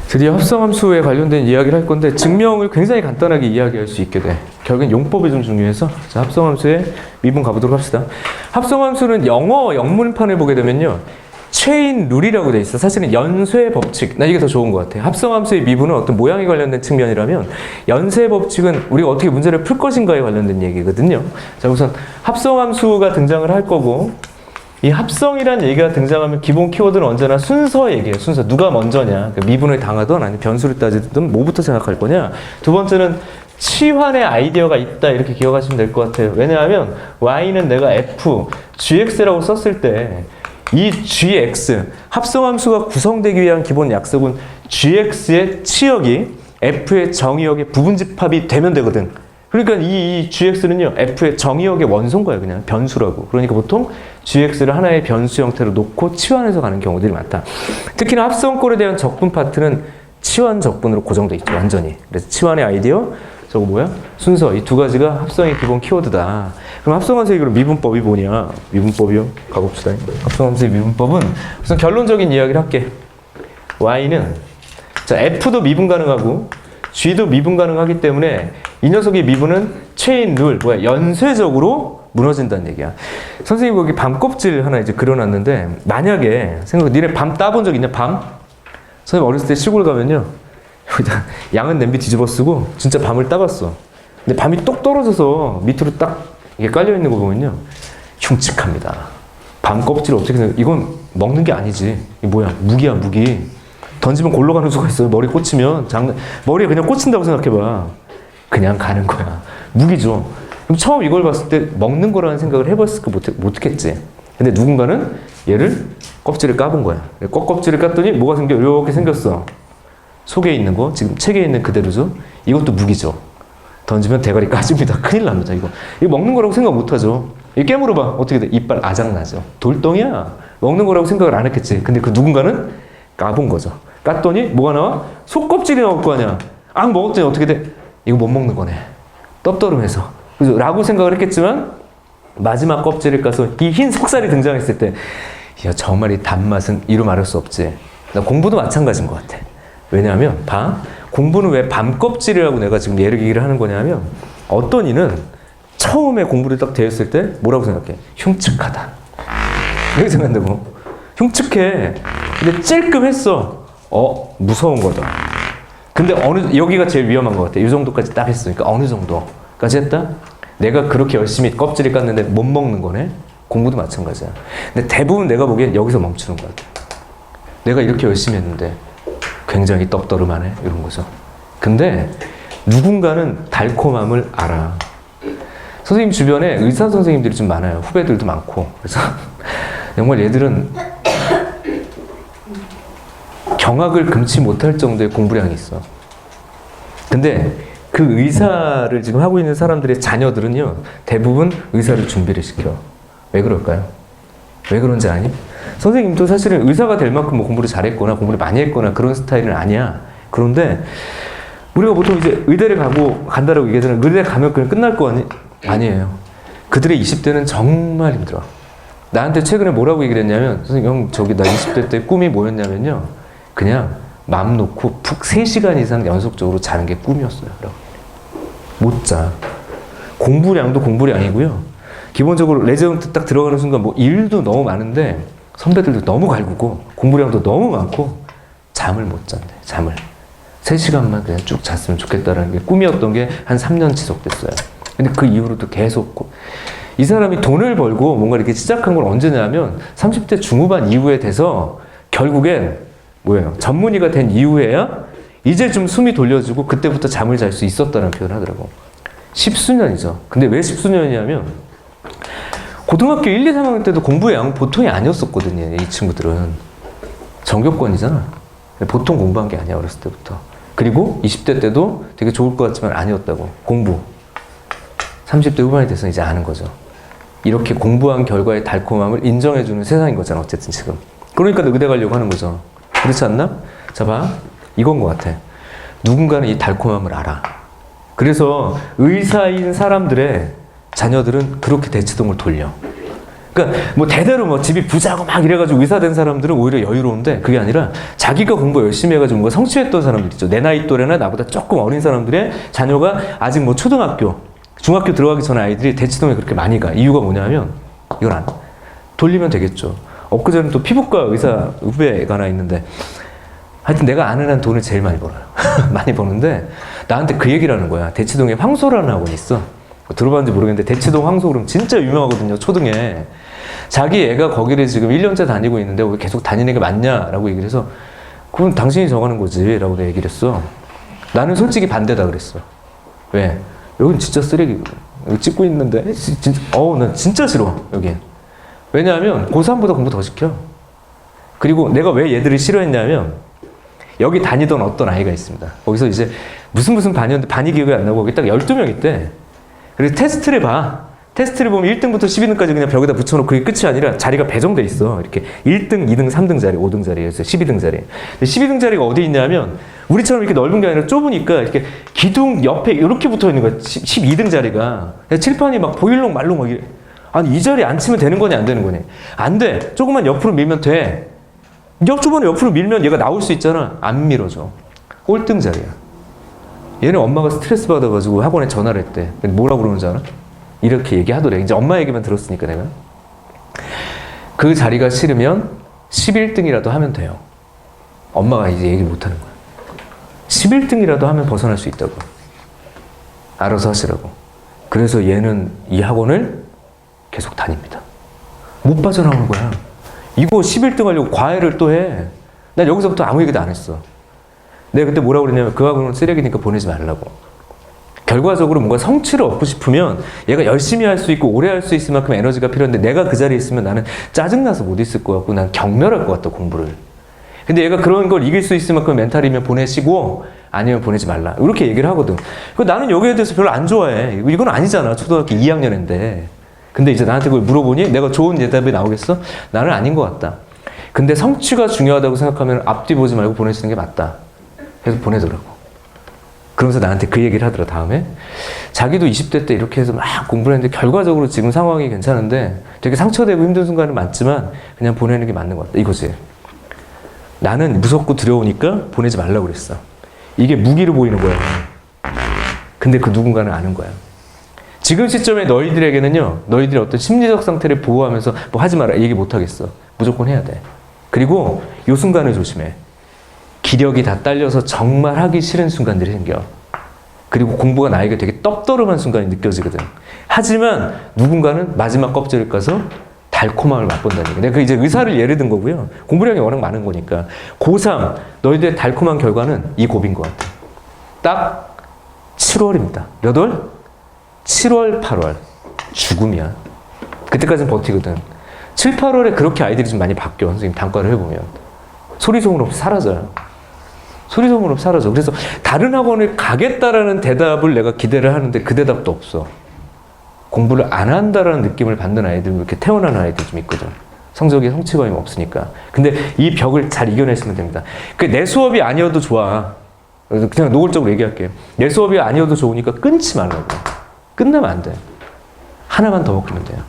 드디어 합성함수에 관련된 이야기를 할 건데 증명을 굉장히 간단하게 이야기할 수 있게 돼. 결국엔 용법이 좀 중요해서 자, 합성함수의 미분 가보도록 합시다. 합성함수는 영어 영문판을 보게 되면요. 체인 룰이라고 돼 있어. 사실은 연쇄 법칙. 나 이게 더 좋은 것 같아. 합성함수의 미분은 어떤 모양에 관련된 측면이라면 연쇄 법칙은 우리가 어떻게 문제를 풀 것인가에 관련된 얘기거든요. 자, 우선 합성함수가 등장을 할 거고 이 합성이라는 얘기가 등장하면 기본 키워드는 언제나 순서 얘기예요. 순서. 누가 먼저냐. 그러니까 미분을 당하든 아니면 변수를 따지든 뭐부터 생각할 거냐. 두 번째는 치환의 아이디어가 있다. 이렇게 기억하시면 될 것 같아요. 왜냐하면 y는 내가 f, gx라고 썼을 때 이 gx, 합성함수가 구성되기 위한 기본 약속은 gx의 치역이 f의 정의역의 부분집합이 되면 되거든. 그러니까 이 gx는요, f의 정의역의 원소인 거예요. 그냥 변수라고. 그러니까 보통 gx를 하나의 변수 형태로 놓고 치환해서 가는 경우들이 많다. 특히나 합성꼴에 대한 적분 파트는 치환 적분으로 고정돼 있죠. 완전히. 그래서 치환의 아이디어, 저거 뭐야? 순서. 이 두 가지가 합성의 기본 키워드다. 그럼 합성함수의 그럼 미분법이 뭐냐? 미분법이요? 가봅시다. 합성함수의 미분법은 우선 결론적인 이야기를 할게. y는 자, f도 미분 가능하고 g도 미분 가능하기 때문에 이 녀석의 미분은 체인 룰, 뭐야? 연쇄적으로 무너진다는 얘기야. 선생님 거기 밤 껍질 하나 이제 그려놨는데 만약에 생각해, 니네 밤 따본 적 있냐? 밤? 선생님 어렸을 때 시골 가면요. 여기다 양은 냄비 뒤집어 쓰고 진짜 밤을 따봤어. 근데 밤이 똑 떨어져서 밑으로 딱 이게 깔려 있는 거 보면요. 흉측합니다. 밤 껍질을 어떻게 생각해? 이건 먹는 게 아니지. 이게 뭐야? 무기야, 무기. 던지면 골로 가는 수가 있어요. 머리 꽂히면 머리에 그냥 꽂힌다고 생각해봐. 그냥 가는 거야. 무기죠. 그럼 처음 이걸 봤을 때 먹는 거라는 생각을 해봤을까 못했겠지. 근데 누군가는 얘를 껍질을 까본 거야. 껍질을 깠더니 뭐가 생겨? 이렇게 생겼어. 속에 있는 거, 지금 책에 있는 그대로죠. 이것도 무기죠. 던지면 대가리 까집니다. 큰일 납니다. 이거 먹는 거라고 생각 못하죠. 이거 깨물어봐. 어떻게 돼? 이빨 아작나죠. 돌덩이야. 먹는 거라고 생각을 안 했겠지. 근데 그 누군가는 까본 거죠. 깠더니 뭐가 나와? 속껍질이 나올 거 아니야. 먹었더니 어떻게 돼? 이거 못 먹는 거네. 떡더름해서. 그죠? 라고 생각을 했겠지만 마지막 껍질을 까서 이 흰 속살이 등장했을 때 야, 정말 이 단맛은 이루 말할 수 없지. 나 공부도 마찬가지인 것 같아. 왜냐하면 공부는 왜 밤 껍질이라고 내가 지금 얘기를 하는 거냐면 어떤 이는 처음에 공부를 딱 되었을 때 뭐라고 생각해? 흉측하다. 이렇게 생각한다고. 흉측해. 근데 찔끔했어. 무서운 거다. 근데 여기가 제일 위험한 것 같아. 이 정도까지 딱 했으니까 어느 정도까지 했다? 내가 그렇게 열심히 껍질을 깠는데 못 먹는 거네? 공부도 마찬가지야. 근데 대부분 내가 보기엔 여기서 멈추는 것 같아. 내가 이렇게 열심히 했는데 굉장히 떡더름하네 이런 거죠. 근데 누군가는 달콤함을 알아. 선생님 주변에 의사 선생님들이 좀 많아요. 후배들도 많고. 그래서 정말 얘들은 경악을 금치 못할 정도의 공부량이 있어. 근데 그 의사를 지금 하고 있는 사람들의 자녀들은요, 대부분 의사를 준비를 시켜. 왜 그럴까요? 왜 그런지 아니? 선생님도 사실은 의사가 될 만큼 뭐 공부를 잘했거나 공부를 많이 했거나 그런 스타일은 아니야. 그런데 우리가 보통 이제 의대를 간다라고 얘기하잖아요. 의대 가면 그냥 끝날 거 아니에요. 그들의 20대는 정말 힘들어. 나한테 최근에 뭐라고 얘기를 했냐면, 선생님, 형, 나 20대 때 꿈이 뭐였냐면요. 그냥 맘 놓고 푹 3시간 이상 연속적으로 자는 게 꿈이었어요. 못 자. 공부량도 공부량이고요. 기본적으로 레저먼트 딱 들어가는 순간 뭐 일도 너무 많은데 선배들도 너무 갈구고 공부량도 너무 많고 잠을 못 잔대. 잠을. 3시간만 그냥 쭉 잤으면 좋겠다라는 게 꿈이었던 게 한 3년 지속됐어요. 근데 그 이후로도 계속 이 사람이 돈을 벌고 뭔가 이렇게 시작한 건 언제냐면 30대 중후반 이후에 돼서 결국엔 뭐예요? 전문의가 된 이후에야 이제 좀 숨이 돌려지고 그때부터 잠을 잘 수 있었다는 표현을 하더라고. 10수년이죠. 근데 왜 10수년이냐면 고등학교 1, 2, 3학년 때도 공부의 양은 보통이 아니었었거든요. 이 친구들은. 전교권이잖아. 보통 공부한 게 아니야, 어렸을 때부터. 그리고 20대 때도 되게 좋을 것 같지만 아니었다고. 공부. 30대 후반이 돼서 이제 아는 거죠. 이렇게 공부한 결과의 달콤함을 인정해주는 세상인 거잖아, 어쨌든 지금. 그러니까 의대 가려고 하는 거죠. 그렇지 않나? 자, 봐. 이건 것 같아. 누군가는 이 달콤함을 알아. 그래서 의사인 사람들의 자녀들은 그렇게 대치동을 돌려. 그러니까 뭐 대대로 뭐 집이 부자고 막 이래가지고 의사 된 사람들은 오히려 여유로운데 그게 아니라 자기가 공부 열심히 해가지고 뭔가 성취했던 사람들 있죠. 내 나이 또래나 나보다 조금 어린 사람들의 자녀가 아직 뭐 초등학교, 중학교 들어가기 전에 아이들이 대치동에 그렇게 많이 가. 이유가 뭐냐면 이건 안 돌리면 되겠죠. 엊그제는 또 피부과 의사 후배가 하나 있는데 하여튼 내가 아는 한 돈을 제일 많이 벌어요. 많이 버는데 나한테 그 얘기를 하는 거야. 대치동에 황소라는 학원이 있어. 들어봤는지 모르겠는데 대치동 황소 그럼 진짜 유명하거든요. 초등에. 자기 애가 거기를 지금 1년째 다니고 있는데 왜 계속 다니는 게 맞냐라고 얘기를 해서 그건 당신이 정하는 거지 라고 내가 얘기를 했어. 나는 솔직히 반대다 그랬어. 왜? 여긴 진짜 쓰레기. 여기 찍고 있는데 난 진짜 싫어 여긴. 왜냐하면 고3보다 공부 더 시켜. 그리고 내가 왜 얘들을 싫어했냐면 여기 다니던 어떤 아이가 있습니다. 거기서 이제 무슨 반이었는데 반이 기억이 안 나고 거기 딱 12명 있대. 그래서 테스트를 봐. 테스트를 보면 1등부터 12등까지 그냥 벽에다 붙여놓고 그게 끝이 아니라 자리가 배정돼 있어. 이렇게 1등, 2등, 3등 자리, 5등 자리에서 12등 자리. 근데 12등 자리가 어디 있냐면 우리처럼 이렇게 넓은 게 아니라 좁으니까 이렇게 기둥 옆에 이렇게 붙어 있는 거야. 12등 자리가. 칠판이 막 보일록 말록 막 이래. 아니 이 자리에 앉히면 되는 거니 안 되는 거니? 안 돼. 조금만 옆으로 밀면 돼. 조금만 옆으로 밀면 얘가 나올 수 있잖아. 안 밀어줘. 꼴등 자리야. 얘는 엄마가 스트레스 받아가지고 학원에 전화를 했대. 뭐라고 그러는지 알아? 이렇게 얘기하더래. 이제 엄마 얘기만 들었으니까 내가. 그 자리가 싫으면 11등이라도 하면 돼요. 엄마가 이제 얘기를 못하는 거야. 11등이라도 하면 벗어날 수 있다고. 알아서 하시라고. 그래서 얘는 이 학원을 계속 다닙니다. 못 빠져나오는 거야. 이거 11등 하려고 과외를 또 해. 난 여기서부터 아무 얘기도 안 했어. 내가 그때 뭐라고 그랬냐면 그 학원은 쓰레기니까 보내지 말라고. 결과적으로 뭔가 성취를 얻고 싶으면 얘가 열심히 할 수 있고 오래 할 수 있을 만큼 에너지가 필요한데 내가 그 자리에 있으면 나는 짜증나서 못 있을 것 같고 난 경멸할 것 같다 공부를. 근데 얘가 그런 걸 이길 수 있을 만큼 멘탈이면 보내시고 아니면 보내지 말라. 이렇게 얘기를 하거든. 나는 여기에 대해서 별로 안 좋아해. 이건 아니잖아. 초등학교 2학년인데. 근데 이제 나한테 그걸 물어보니 내가 좋은 대답이 나오겠어? 나는 아닌 것 같다. 근데 성취가 중요하다고 생각하면 앞뒤 보지 말고 보내시는 게 맞다. 그래서 보내더라고. 그러면서 나한테 그 얘기를 하더라 다음에. 자기도 20대 때 이렇게 해서 막 공부를 했는데 결과적으로 지금 상황이 괜찮은데 되게 상처되고 힘든 순간은 많지만 그냥 보내는 게 맞는 것 같다. 이거지. 나는 무섭고 두려우니까 보내지 말라고 그랬어. 이게 무기로 보이는 거야. 근데 그 누군가는 아는 거야. 지금 시점에 너희들에게는요, 너희들의 어떤 심리적 상태를 보호하면서 뭐 하지 마라 얘기 못 하겠어. 무조건 해야 돼. 그리고 요 순간을 조심해. 기력이 다 딸려서 정말 하기 싫은 순간들이 생겨. 그리고 공부가 나에게 되게 떡더름한 순간이 느껴지거든. 하지만 누군가는 마지막 껍질을 까서 달콤함을 맛본다는 얘기. 내가 그 이제 의사를 예를 든 거고요. 공부량이 워낙 많은 거니까. 고3 너희들의 달콤한 결과는 이 고비인 것 같아. 딱 7월입니다. 몇 월? 7월, 8월. 죽음이야. 그때까지는 버티거든. 7, 8월에 그렇게 아이들이 좀 많이 바뀌어. 선생님 단가를 해보면. 소리 소문 없이 사라져요. 소리 소문 없이 사라져. 그래서 다른 학원을 가겠다라는 대답을 내가 기대를 하는데 그 대답도 없어. 공부를 안 한다라는 느낌을 받는 아이들, 이렇게 태어난 아이들 좀 있거든. 성적에 성취감이 없으니까. 근데 이 벽을 잘 이겨내시면 됩니다. 내 수업이 아니어도 좋아. 그냥 노골적으로 얘기할게요. 내 수업이 아니어도 좋으니까 끊지 말라고. 끝나면 안 돼. 하나만 더 먹으면 돼요.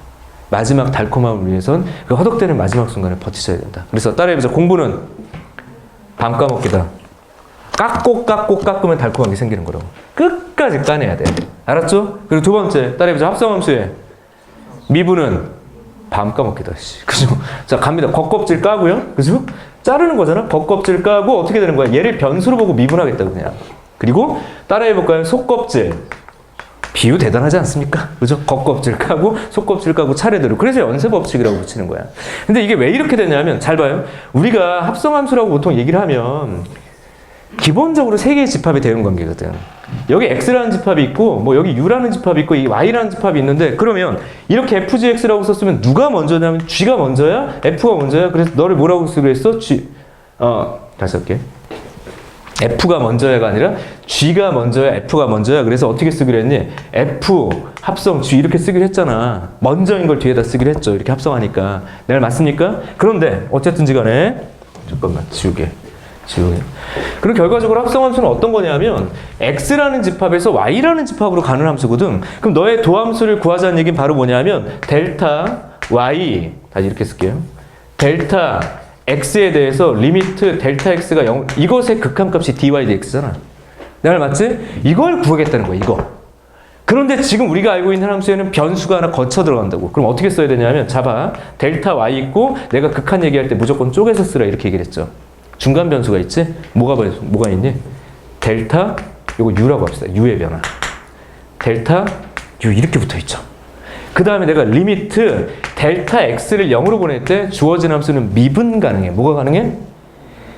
마지막 달콤함을 위해선 그 허덕대는 마지막 순간을 버티셔야 된다. 그래서 따라해보자. 공부는 밤 까먹기다. 깎으면 달콤한 게 생기는 거라고. 끝까지 까내야 돼. 알았죠? 그리고 두 번째, 따라해보자. 합성함수의 미분은 밤 까먹기다. 그죠? 자, 갑니다. 겉껍질 까고요. 그죠? 자르는 거잖아. 겉껍질 까고 어떻게 되는 거야? 얘를 변수로 보고 미분하겠다 그냥. 그리고 따라해볼까요? 속껍질. 비유 대단하지 않습니까? 그죠? 겉껍질 까고 속껍질 까고 차례대로. 그래서 연쇄법칙이라고 붙이는 거야. 근데 이게 왜 이렇게 되냐면 잘 봐요. 우리가 합성함수라고 보통 얘기를 하면 기본적으로 세 개의 집합이 대응관계거든. 여기 x라는 집합이 있고 뭐 여기 u라는 집합이 있고 이 y라는 집합이 있는데 그러면 이렇게 fgx라고 썼으면 누가 먼저냐면 g가 먼저야? f가 먼저야? 그래서 너를 뭐라고 쓰기로 했어? 다시 할게. F가 먼저야가 아니라 G가 먼저야, F가 먼저야. 그래서 어떻게 쓰기로 했니? F 합성 G 이렇게 쓰기로 했잖아. 먼저인 걸 뒤에다 쓰기로 했죠. 이렇게 합성하니까. 내 말 맞습니까? 그런데 어쨌든지 간에 잠깐만 지우개. 그럼 결과적으로 합성함수는 어떤 거냐면 X라는 집합에서 Y라는 집합으로 가는 함수거든. 그럼 너의 도함수를 구하자는 얘기는 바로 뭐냐면 델타 y 다시 이렇게 쓸게요. 델타 x에 대해서 리미트 델타 x가 0 이것의 극한값이 dy dx잖아. 내 말 맞지? 이걸 구하겠다는 거야. 이거. 그런데 지금 우리가 알고 있는 함수에는 변수가 하나 거쳐 들어간다고. 그럼 어떻게 써야 되냐면 잡아. 델타 y 있고 내가 극한 얘기할 때 무조건 쪼개서 쓰라 이렇게 얘기를 했죠. 중간 변수가 있지? 뭐가 있니? 델타 요거 u라고 합시다. u의 변화. 델타 u 이렇게 붙어 있죠. 그 다음에 내가 리미트 델타 x를 0으로 보낼 때 주어진 함수는 미분 가능해. 뭐가 가능해?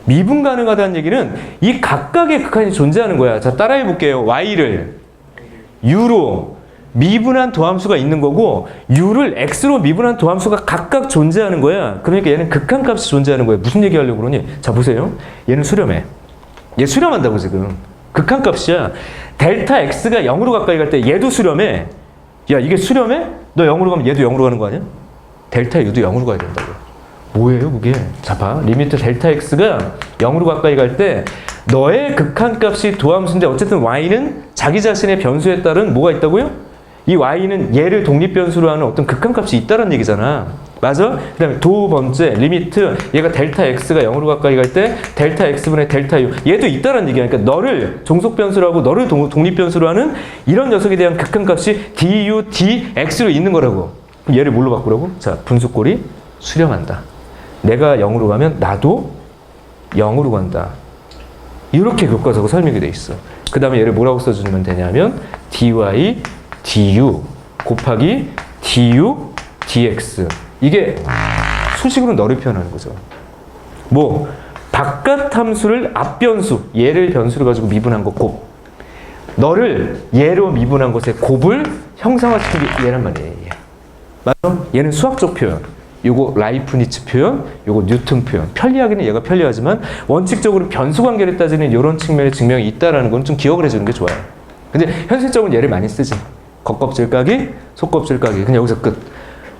미분 가능하다는 얘기는 이 각각의 극한이 존재하는 거야. 자, 따라해 볼게요. y를 u로 미분한 도함수가 있는 거고 u를 x로 미분한 도함수가 각각 존재하는 거야. 그러니까 얘는 극한값이 존재하는 거야. 무슨 얘기 하려고 그러니? 자, 보세요. 얘는 수렴해. 얘 수렴한다고 지금. 극한값이야. 델타 x가 0으로 가까이 갈 때 얘도 수렴해. 야, 이게 수렴해? 너 0으로 가면 얘도 0으로 가는 거 아니야? 델타 u도 0으로 가야 된다고. 뭐예요 그게? 자, 봐. 리미트 델타 x가 0으로 가까이 갈 때 너의 극한값이 도함수인데 어쨌든 y는 자기 자신의 변수에 따른 뭐가 있다고요? 이 y는 얘를 독립변수로 하는 어떤 극한값이 있다는 얘기잖아. 맞아? 그 다음에 두 번째 리미트 얘가 델타 x가 0으로 가까이 갈 때 델타 x분의 델타 u 얘도 있다는 얘기야. 그러니까 너를 종속변수로 하고 너를 독립변수로 하는 이런 녀석에 대한 극한값이 du, dx로 있는 거라고. 그럼 얘를 뭘로 바꾸라고? 자, 분수꼴이 수렴한다. 내가 0으로 가면 나도 0으로 간다. 이렇게 교과서가 설명이 돼 있어. 그 다음에 얘를 뭐라고 써주면 되냐면 dy, du 곱하기 du, dx 이게 수식으로 너를 표현하는 거죠. 뭐 바깥 함수를 앞변수 얘를 변수로 가지고 미분한 거 곱 너를 얘로 미분한 것의 곱을 형상화시킨 게 얘란 말이에요. 얘. 맞아? 얘는 수학적 표현. 요거 라이프니츠 표현, 요거 뉴턴 표현. 편리하기는 얘가 편리하지만 원칙적으로 변수 관계를 따지는 이런 측면의 증명이 있다라는 건 좀 기억을 해주는 게 좋아요. 근데 현실적으로 얘를 많이 쓰지. 겉껍질 까기, 속껍질 까기. 그냥 여기서 끝.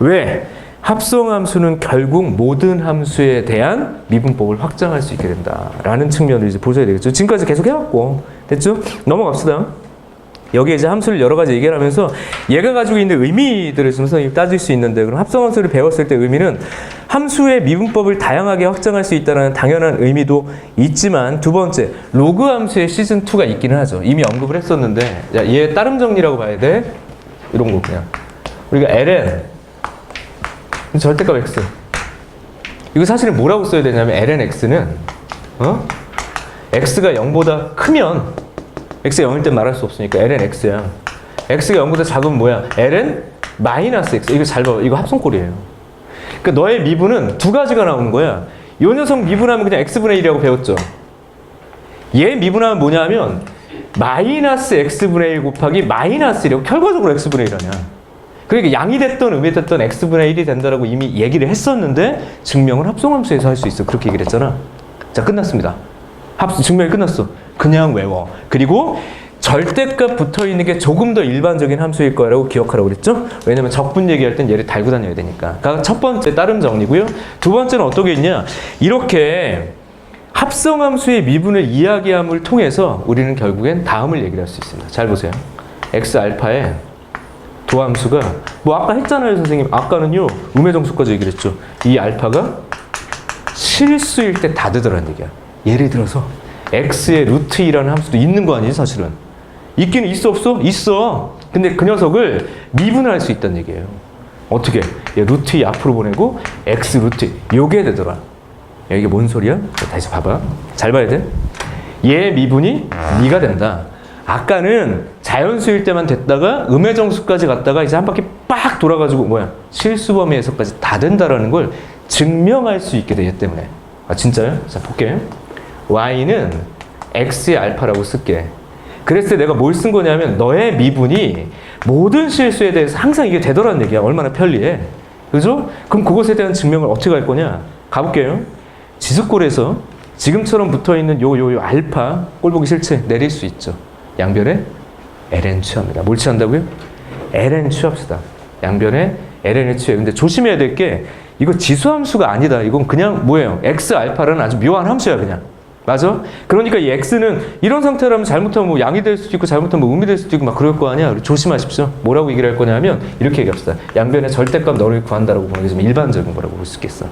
왜? 합성함수는 결국 모든 함수에 대한 미분법을 확장할 수 있게 된다라는 측면을 이제 보셔야 되겠죠. 지금까지 계속 해왔고 됐죠? 넘어갑시다. 여기에 이제 함수를 여러 가지 얘기를 하면서 얘가 가지고 있는 의미들을 좀 선생님이 따질 수 있는데 그럼 합성함수를 배웠을 때 의미는 함수의 미분법을 다양하게 확장할 수 있다는 당연한 의미도 있지만 두 번째 로그 함수의 시즌2가 있기는 하죠. 이미 언급을 했었는데 야, 얘 따름 정리라고 봐야 돼. 이런 거 그냥 우리가 ln 절대값 x 이거 사실은 뭐라고 써야 되냐면 ln x는 x가 0보다 크면 x가 0일 땐 말할 수 없으니까 ln x야. x가 0보다 작으면 뭐야? ln 마이너스 x. 이거 잘 봐. 이거 합성꼴이에요. 그러니까 너의 미분은 두 가지가 나오는 거야. 이 녀석 미분하면 그냥 x분의 1이라고 배웠죠. 얘 미분하면 뭐냐 하면 마이너스 x분의 1 곱하기 마이너스 1이라고 결과적으로 x분의 1 아니야. 그러니까 양이 됐던 음이 됐던 x분의 1이 된다라고 이미 얘기를 했었는데 증명은 합성함수에서 할 수 있어. 그렇게 얘기를 했잖아. 자, 끝났습니다. 증명이 끝났어. 그냥 외워. 그리고 절대값 붙어있는 게 조금 더 일반적인 함수일 거라고 기억하라고 그랬죠? 왜냐면 적분 얘기할 땐 얘를 달고 다녀야 되니까. 그러니까 첫 번째 따름 정리고요. 두 번째는 어떻게 있냐? 이렇게 합성함수의 미분을 이야기함을 통해서 우리는 결국엔 다음을 얘기를 할 수 있습니다. 잘 보세요. x알파의 도함수가 뭐 아까 했잖아요 선생님. 아까는요 음의정수까지 얘기를 했죠. 이 알파가 실수일 때 다 되더라는 얘기야. 예를 들어서 x의 루트 2라는 함수도 있는 거 아니지 사실은. 있기는 있어 없어? 있어. 근데 그 녀석을 미분을 할 수 있다는 얘기예요. 어떻게? 얘 루트 2 앞으로 보내고 x 루트 2 요게 되더라. 야, 이게 뭔 소리야? 다시 봐봐. 잘 봐야 돼. 얘 미분이 미가 된다. 아까는 자연수일 때만 됐다가 음의정수까지 갔다가 이제 한 바퀴 빡 돌아가지고 뭐야? 실수 범위에서까지 다 된다라는 걸 증명할 수 있게 돼. 얘 때문에. 아 진짜요? 자 볼게요. y는 x의 알파라고 쓸게. 그랬을 때 내가 뭘 쓴 거냐면 너의 미분이 모든 실수에 대해서 항상 이게 되더라는 얘기야. 얼마나 편리해. 그죠? 그럼 그것에 대한 증명을 어떻게 할 거냐? 가볼게요. 지수꼴에서 지금처럼 붙어있는 요 알파 꼴 보기 싫지? 내릴 수 있죠. 양변에 ln 취합니다. 뭘 취한다고요? ln 취합시다. 양변에 ln을 취해. 근데 조심해야 될 게 이거 지수함수가 아니다. 이건 그냥 뭐예요? x 알파라는 아주 묘한 함수야 그냥. 맞아? 그러니까 이 x는 이런 상태라면 잘못하면 뭐 양이 될 수도 있고 잘못하면 뭐 음이 될 수도 있고 막 그럴 거 아니야. 조심하십시오. 뭐라고 얘기를 할 거냐면 이렇게 얘기합시다. 양변의 절대값 너를 구한다라고 보는 게 좀 일반적인 거라고 볼 수 있겠어.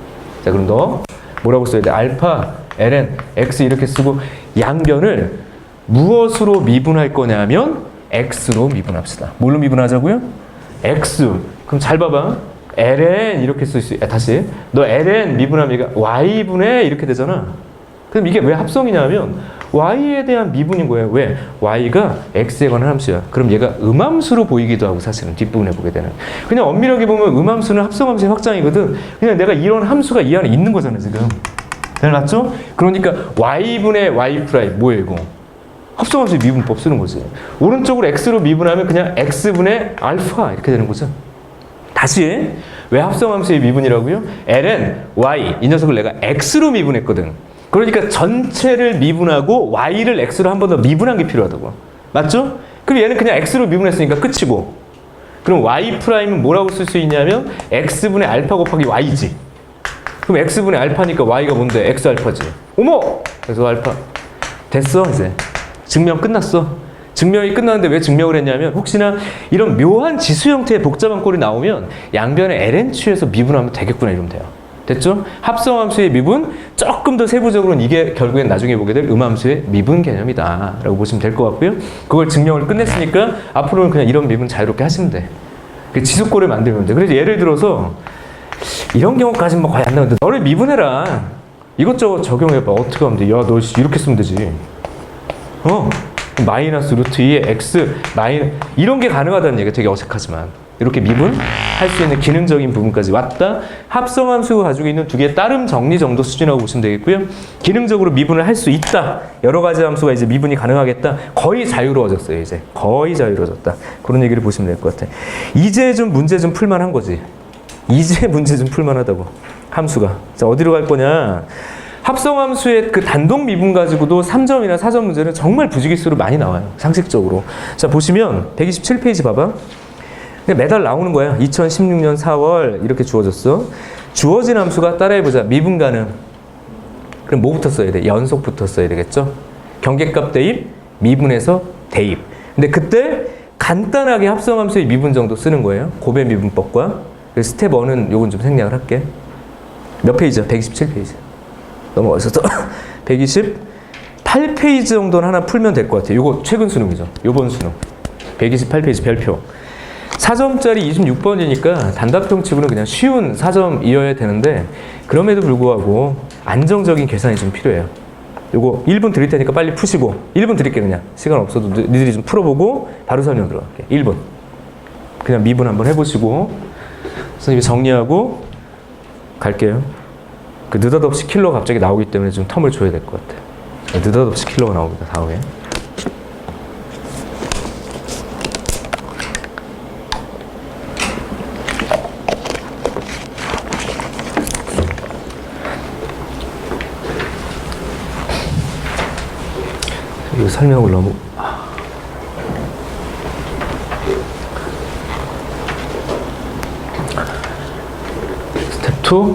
자, 그럼 너 뭐라고 써야 돼? 알파, ln, x 이렇게 쓰고 양변을 무엇으로 미분할 거냐면 x로 미분합시다. 뭘로 미분하자고요? x. 그럼 잘 봐봐. ln 이렇게 쓸 수, 다시. 너 ln 미분하면 y분의 이렇게 되잖아. 그럼 이게 왜 합성이냐면 y에 대한 미분인 거예요. 왜? y가 x에 관한 함수야. 그럼 얘가 음함수로 보이기도 하고 사실은 뒷부분에 보게 되는. 그냥 엄밀하게 보면 음함수는 합성함수의 확장이거든. 그냥 내가 이런 함수가 이 안에 있는 거잖아 지금. 잘 맞죠? 그러니까 y분의 y 프라임 뭐예요 이거? 합성함수의 미분법 쓰는 거지. 오른쪽으로 x로 미분하면 그냥 x분의 알파 이렇게 되는 거죠. 다시 왜 합성함수의 미분이라고요? ln y 이 녀석을 내가 x로 미분했거든. 그러니까 전체를 미분하고 y를 x로 한 번 더 미분한 게 필요하다고. 맞죠? 그럼 얘는 그냥 x로 미분했으니까 끝이고. 그럼 y 프라임은 뭐라고 쓸 수 있냐면 x분의 알파 곱하기 y지. 그럼 x분의 알파니까 y가 뭔데? x 알파지. 어머! 그래서 알파. 됐어 이제. 증명 끝났어. 증명이 끝났는데 왜 증명을 했냐면 혹시나 이런 묘한 지수 형태의 복잡한 꼴이 나오면 양변의 ln 취해서 미분하면 되겠구나 이러면 돼요. 됐죠? 합성함수의 미분, 조금 더 세부적으로는 이게 결국엔 나중에 보게 될 음함수의 미분 개념이다 라고 보시면 될 것 같고요. 그걸 증명을 끝냈으니까 앞으로는 그냥 이런 미분 자유롭게 하시면 돼. 지수꼴을 만들면 돼. 그래서 예를 들어서 이런 경우까지는 뭐 거의 안 나오는데 너를 미분해라. 이것저것 적용해봐. 어떻게 하면 돼? 야, 너 이렇게 쓰면 되지. 마이너스 루트 2의 x 이런 게 가능하다는 얘기가 되게 어색하지만 이렇게 미분할 수 있는 기능적인 부분까지 왔다. 합성함수가 가지고 있는 두 개의 따름 정리 정도 수준이라고 보시면 되겠고요. 기능적으로 미분을 할 수 있다. 여러 가지 함수가 이제 미분이 가능하겠다. 거의 자유로워졌어요. 이제 거의 자유로워졌다. 그런 얘기를 보시면 될 것 같아. 이제 좀 문제 좀 풀만한 거지. 이제 문제 좀 풀만하다고. 함수가. 자, 어디로 갈 거냐? 합성함수의 그 단독 미분 가지고도 3점이나 4점 문제는 정말 부지기수로 많이 나와요. 상식적으로. 자, 보시면 127페이지 봐봐. 매달 나오는 거야. 2016년 4월 이렇게 주어졌어. 주어진 함수가 따라해보자. 미분 가능. 그럼 뭐부터 써야 돼? 연속부터 써야 되겠죠? 경계값 대입, 미분에서 대입. 근데 그때 간단하게 합성함수의 미분 정도 쓰는 거예요. 고배 미분법과. 그래서 스텝 1은 요건 좀 생략을 할게. 몇 페이지야? 127페이지. 넘어가서 128페이지 정도는 하나 풀면 될 것 같아요. 요거 최근 수능이죠. 요번 수능. 128페이지 별표. 4점짜리 26번이니까 단답형치고는 그냥 쉬운 4점이어야 되는데 그럼에도 불구하고 안정적인 계산이 좀 필요해요. 요거 1분 드릴 테니까 빨리 푸시고 1분 드릴게 그냥. 시간 없어도 니들이 좀 풀어보고 바로 설명 들어갈게. 1분. 그냥 미분 한번 해보시고 선생님이 정리하고 갈게요. 그 느닷없이 킬러가 갑자기 나오기 때문에 좀 텀을 줘야 될 것 같아요. 느닷없이 킬러가 나옵니다. 다음에. 이거 설명을 너무 스텝 2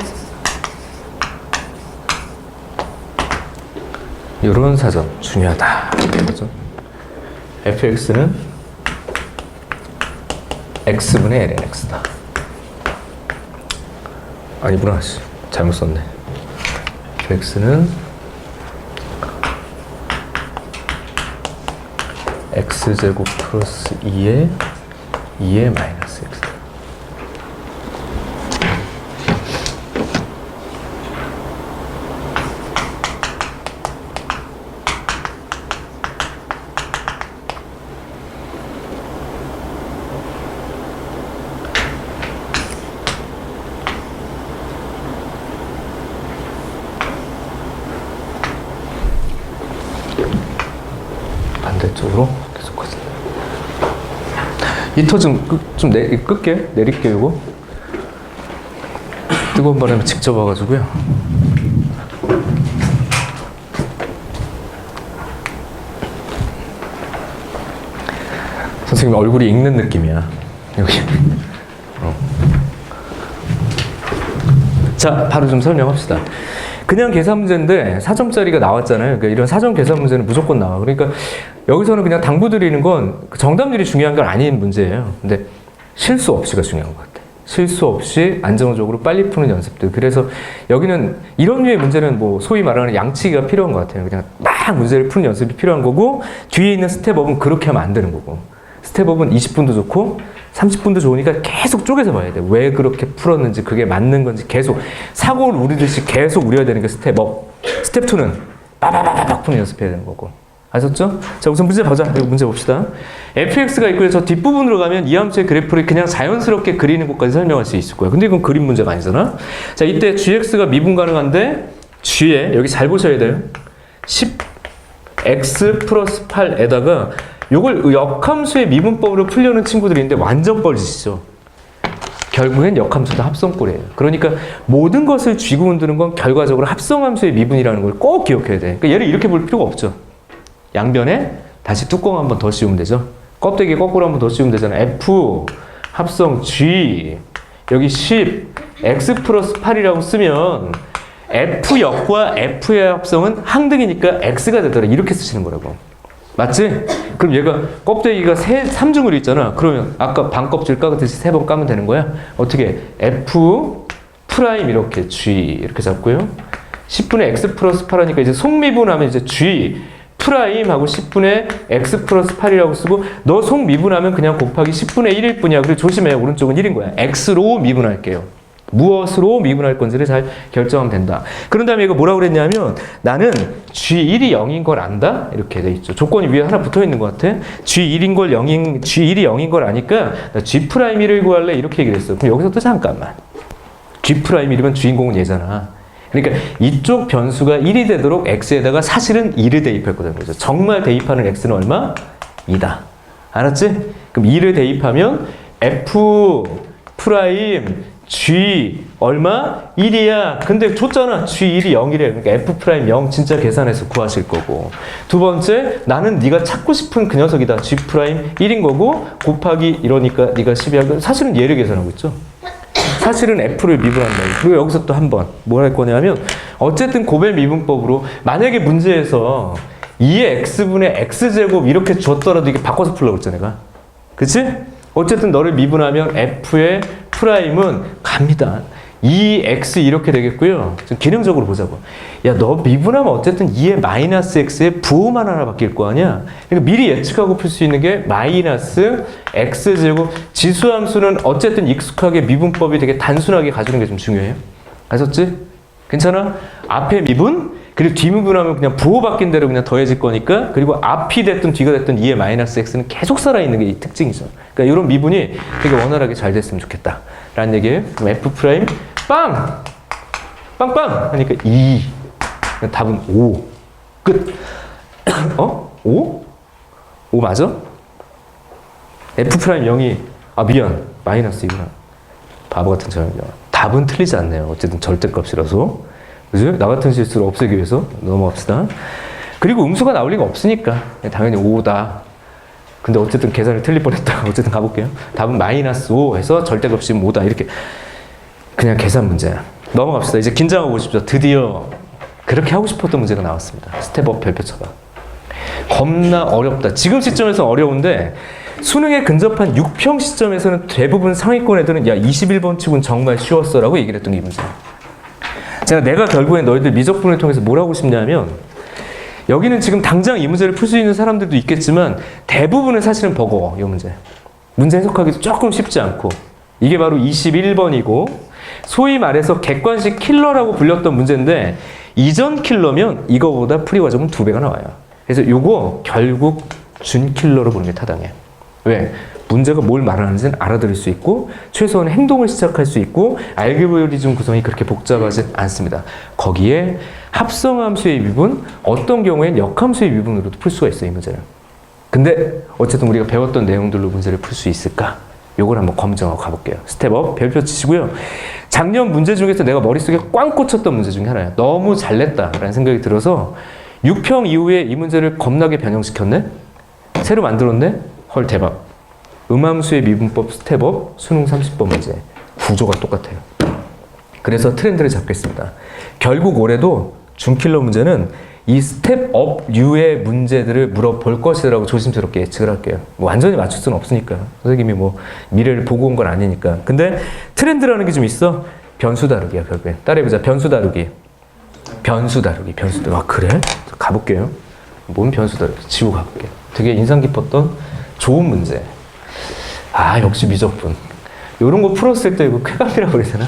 이런 사점 중요하다. fx는 x분의 lnx다. 아니구나. 잘못 썼네. fx는 x제곱 플러스 2의 마이너스 x다. 반대쪽으로 계속 가자. 히터 좀 끌게. 내릴게, 요거. 뜨거운 바람에 직접 와가지고요. 선생님 얼굴이 익는 느낌이야. 여기. 자, 바로 좀 설명합시다. 그냥 계산 문제인데 4점짜리가 나왔잖아요. 그러니까 이런 사전 계산 문제는 무조건 나와. 그러니까 여기서는 그냥 당부드리는 건 정답률이 중요한 건 아닌 문제예요. 근데 실수 없이가 중요한 것 같아요. 실수 없이 안정적으로 빨리 푸는 연습들. 그래서 여기는 이런 류의 문제는 뭐 소위 말하는 양치기가 필요한 것 같아요. 그냥 막 문제를 푸는 연습이 필요한 거고, 뒤에 있는 스텝업은 그렇게 하면 안 되는 거고, 스텝업은 20분도 좋고 30분도 좋으니까 계속 쪼개서 봐야 돼. 왜 그렇게 풀었는지, 그게 맞는 건지 계속 사고를 우리듯이 계속 우려야 되는 게 스텝업. 스텝 2는 빠바바박 푸는 연습해야 되는 거고. 아셨죠? 자, 우선 문제 보자. 이거 문제 봅시다. fx가 있고요. 저 뒷부분으로 가면 이 함수의 그래프를 그냥 자연스럽게 그리는 것까지 설명할 수 있을 거예요. 근데 이건 그림 문제가 아니잖아. 자, 이때 gx가 미분 가능한데 g에 여기 잘 보셔야 돼요. 10x 플러스 8에다가 요걸 역함수의 미분법으로 풀려는 친구들인데 완전 뻘짓이죠. 결국엔 역함수도 합성꼴이에요. 그러니까 모든 것을 쥐고 흔드는 건 결과적으로 합성함수의 미분이라는 걸 꼭 기억해야 돼. 그러니까 얘를 이렇게 볼 필요가 없죠. 양변에 다시 뚜껑 한번 더 씌우면 되죠. 껍데기 거꾸로 한번 더 씌우면 되잖아요. F 합성 G 여기 10 X 플러스 8이라고 쓰면 F 역과 F의 합성은 항등이니까 X가 되더라. 이렇게 쓰시는 거라고. 맞지? 그럼 얘가 껍데기가 3중으로 있잖아. 그러면 아까 반껍질 까듯이 3번 까면 되는 거야. 어떻게? F 프라임 이렇게 G 이렇게 잡고요. 10분의 X 플러스 8 하니까 이제 속미분하면 이제 G 프라임하고 10분의 x 플러스 8이라고 쓰고, 너 속미분하면 그냥 곱하기 10분의 1일 뿐이야. 그리고 조심해. 오른쪽은 1인 거야. x로 미분할게요. 무엇으로 미분할 건지를 잘 결정하면 된다. 그런 다음에 이거 뭐라고 그랬냐면, 나는 g1이 0인 걸 안다? 이렇게 돼 있죠. 조건이 위에 하나 붙어 있는 것 같아. g1인 걸 0인, g1이 0인 걸 아니까 나 g'1을 구할래? 이렇게 얘기를 했어. 그럼 여기서 또 잠깐만. g'1이면 주인공은 얘잖아. 그러니까 이쪽 변수가 1이 되도록 x에다가 사실은 2를 대입했거든. 그죠? 정말 대입하는 x는 얼마? 2다. 알았지? 그럼 2를 대입하면 f 프라임 g 얼마? 1이야. 근데 줬잖아. g1이 0이래. 그러니까 f 프라임 0 진짜 계산해서 구하실 거고. 두 번째, 나는 네가 찾고 싶은 그 녀석이다. g 프라임 1인 거고 곱하기 이러니까 네가 10이야. 사실은 얘를 계산하고 있죠. 사실은 F를 미분한다. 그리고 여기서 또 한 번 뭘 할 거냐면, 어쨌든 고벨 미분법으로 만약에 문제에서 2의 x분의 x제곱 이렇게 줬더라도 이게 바꿔서 풀려고 했잖아, 내가. 그치? 어쨌든 너를 미분하면 F의 프라임은 갑니다. 2x 이렇게 되겠고요. 좀 기능적으로 보자고. 야, 너 미분하면 어쨌든 2의 마이너스 x에 부호만 하나 바뀔 거 아니야? 그러니까 미리 예측하고 풀 수 있는 게 마이너스 x제곱. 지수함수는 어쨌든 익숙하게 미분법이 되게 단순하게 가주는 게 좀 중요해요. 아셨지? 괜찮아? 앞에 미분, 그리고 뒷미분하면 그냥 부호 바뀐 대로 그냥 더해질 거니까, 그리고 앞이 됐든 뒤가 됐든 2의 마이너스 x는 계속 살아있는 게 이 특징이죠. 그러니까 이런 미분이 되게 원활하게 잘 됐으면 좋겠다. 라는 얘기예요. 그럼 f 프라임 빵! 빵빵! 하니까 2. 답은 5. 끝. 어? 5? 5 맞아? f 프라임 0이, 아, 미안. 마이너스 이구나. 바보 같은 저녁이야. 답은 틀리지 않네요. 어쨌든 절대값이라서. 그죠? 나 같은 실수를 없애기 위해서 넘어갑시다. 그리고 음수가 나올 리가 없으니까 당연히 5다. 근데 어쨌든 계산을 틀릴 뻔했다. 어쨌든 가볼게요. 답은 마이너스 5 해서 절대값이 5다. 이렇게 그냥 계산 문제야. 넘어갑시다. 이제 긴장하고 보십시오. 드디어 그렇게 하고 싶었던 문제가 나왔습니다. 스텝업 별표처가. 겁나 어렵다. 지금 시점에서 어려운데 수능에 근접한 6평 시점에서는 대부분 상위권 애들은 야 21번 치고는 정말 쉬웠어 라고 얘기를 했던 이 문제. 내가 결국엔 너희들 미적분을 통해서 뭘 하고 싶냐면, 여기는 지금 당장 이 문제를 풀 수 있는 사람들도 있겠지만 대부분은 사실은 버거워. 이 문제. 문제 해석하기도 조금 쉽지 않고, 이게 바로 21번이고 소위 말해서 객관식 킬러라고 불렸던 문제인데, 이전 킬러면 이거보다 풀이 과정은 2배가 나와요. 그래서 요거 결국 준 킬러로 보는 게 타당해. 왜? 문제가 뭘 말하는지는 알아들을 수 있고 최소한 행동을 시작할 수 있고 알고리즘 구성이 그렇게 복잡하지 않습니다. 거기에 합성함수의 미분, 어떤 경우엔 역함수의 미분으로도 풀 수가 있어요, 이 문제는. 근데 어쨌든 우리가 배웠던 내용들로 문제를 풀 수 있을까? 요걸 한번 검증하고 가볼게요. 스텝업 별표 치시고요. 작년 문제 중에서 내가 머릿속에 꽝 꽂혔던 문제 중에 하나예요. 너무 잘냈다라는 생각이 들어서 6평 이후에 이 문제를 겁나게 변형시켰네? 새로 만들었네? 헐 대박. 음함수의 미분법 스텝업 수능 30번 문제. 구조가 똑같아요. 그래서 트렌드를 잡겠습니다. 결국 올해도 준킬러 문제는 이 스텝업류의 문제들을 물어볼 것이라고 조심스럽게 예측을 할게요. 뭐 완전히 맞출 수는 없으니까. 선생님이 뭐 미래를 보고 온 건 아니니까. 근데 트렌드라는 게 좀 있어. 변수 다루기야, 결국엔. 따라해보자. 변수 다루기. 변수 다루기. 아, 그래? 가볼게요. 뭔 변수 다루기? 지우고 가볼게요. 되게 인상 깊었던 좋은 문제. 아, 역시 미적분. 이런 거 풀었을 때 이거 쾌감이라고 그래야 되나?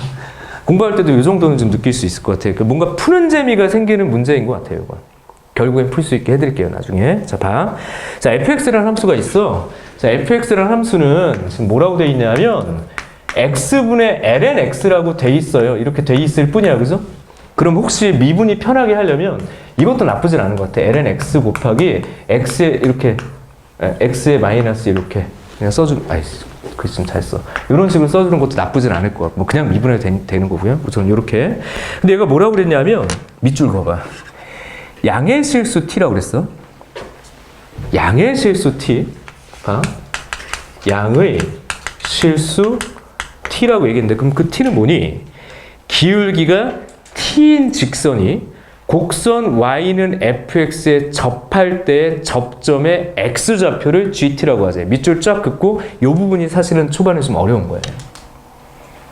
공부할 때도 이 정도는 좀 느낄 수 있을 것 같아요. 뭔가 푸는 재미가 생기는 문제인 것 같아요, 이거. 결국엔 풀 수 있게 해드릴게요, 나중에. 자, 봐. 자, fx라는 함수가 있어. 자, fx라는 함수는 지금 뭐라고 돼 있냐면, x분의 ln x라고 돼 있어요. 이렇게 돼 있을 뿐이야, 그죠? 그럼 혹시 미분이 편하게 하려면, 이것도 나쁘진 않은 것 같아. ln x 곱하기 x에 이렇게, x에 마이너스 이렇게. 그냥 그 좀 잘 써. 이런 식으로 써주는 것도 나쁘진 않을 것 같고, 뭐 그냥 미분해도 되는 거고요. 저는 이렇게. 근데 얘가 뭐라고 그랬냐면, 밑줄 봐봐. 양의 실수 t라고 그랬어. 양의 실수 t. 봐. 양의 실수 t라고 얘기했는데, 그럼 그 t는 뭐니? 기울기가 t인 직선이 곡선 y는 fx에 접할 때의 접점의 x좌표를 gt라고 하죠. 밑줄 쫙 긋고 이 부분이 사실은 초반에 좀 어려운 거예요.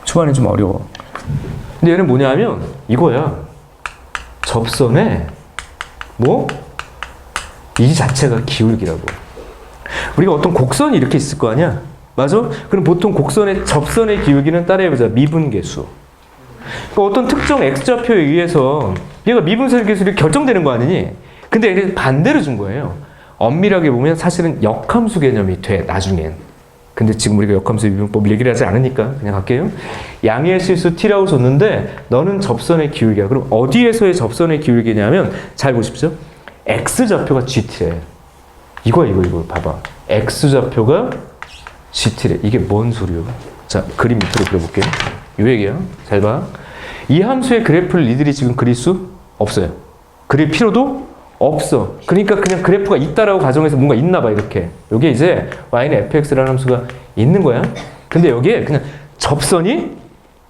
초반에 좀 어려워. 근데 얘는 뭐냐면 이거야. 접선에 뭐? 이 자체가 기울기라고. 우리가 어떤 곡선이 이렇게 있을 거 아니야? 맞아? 그럼 보통 곡선의 접선의 기울기는 따라해보자. 미분계수. 그러니까 어떤 특정 x좌표에 의해서 얘가 미분계수로 결정되는 거 아니니? 근데 얘는 반대로 준 거예요. 엄밀하게 보면 사실은 역함수 개념이 돼, 나중엔. 근데 지금 우리가 역함수 미분법 얘기를 하지 않으니까 그냥 갈게요. 양의 실수 t라고 줬는데 너는 접선의 기울기야. 그럼 어디에서의 접선의 기울기냐면 잘 보십시오. x좌표가 gt래. 이거 봐봐. x좌표가 gt래. 이게 뭔 소리야? 자, 그림 밑으로 그려볼게요. 요 얘기야. 잘 봐. 이 함수의 그래프를 니들이 지금 그릴 수 없어요. 그릴 필요도 없어. 그러니까 그냥 그래프가 있다라고 가정해서 뭔가 있나 봐, 이렇게. 여기에 이제 y는 fx라는 함수가 있는 거야. 근데 여기에 그냥 접선이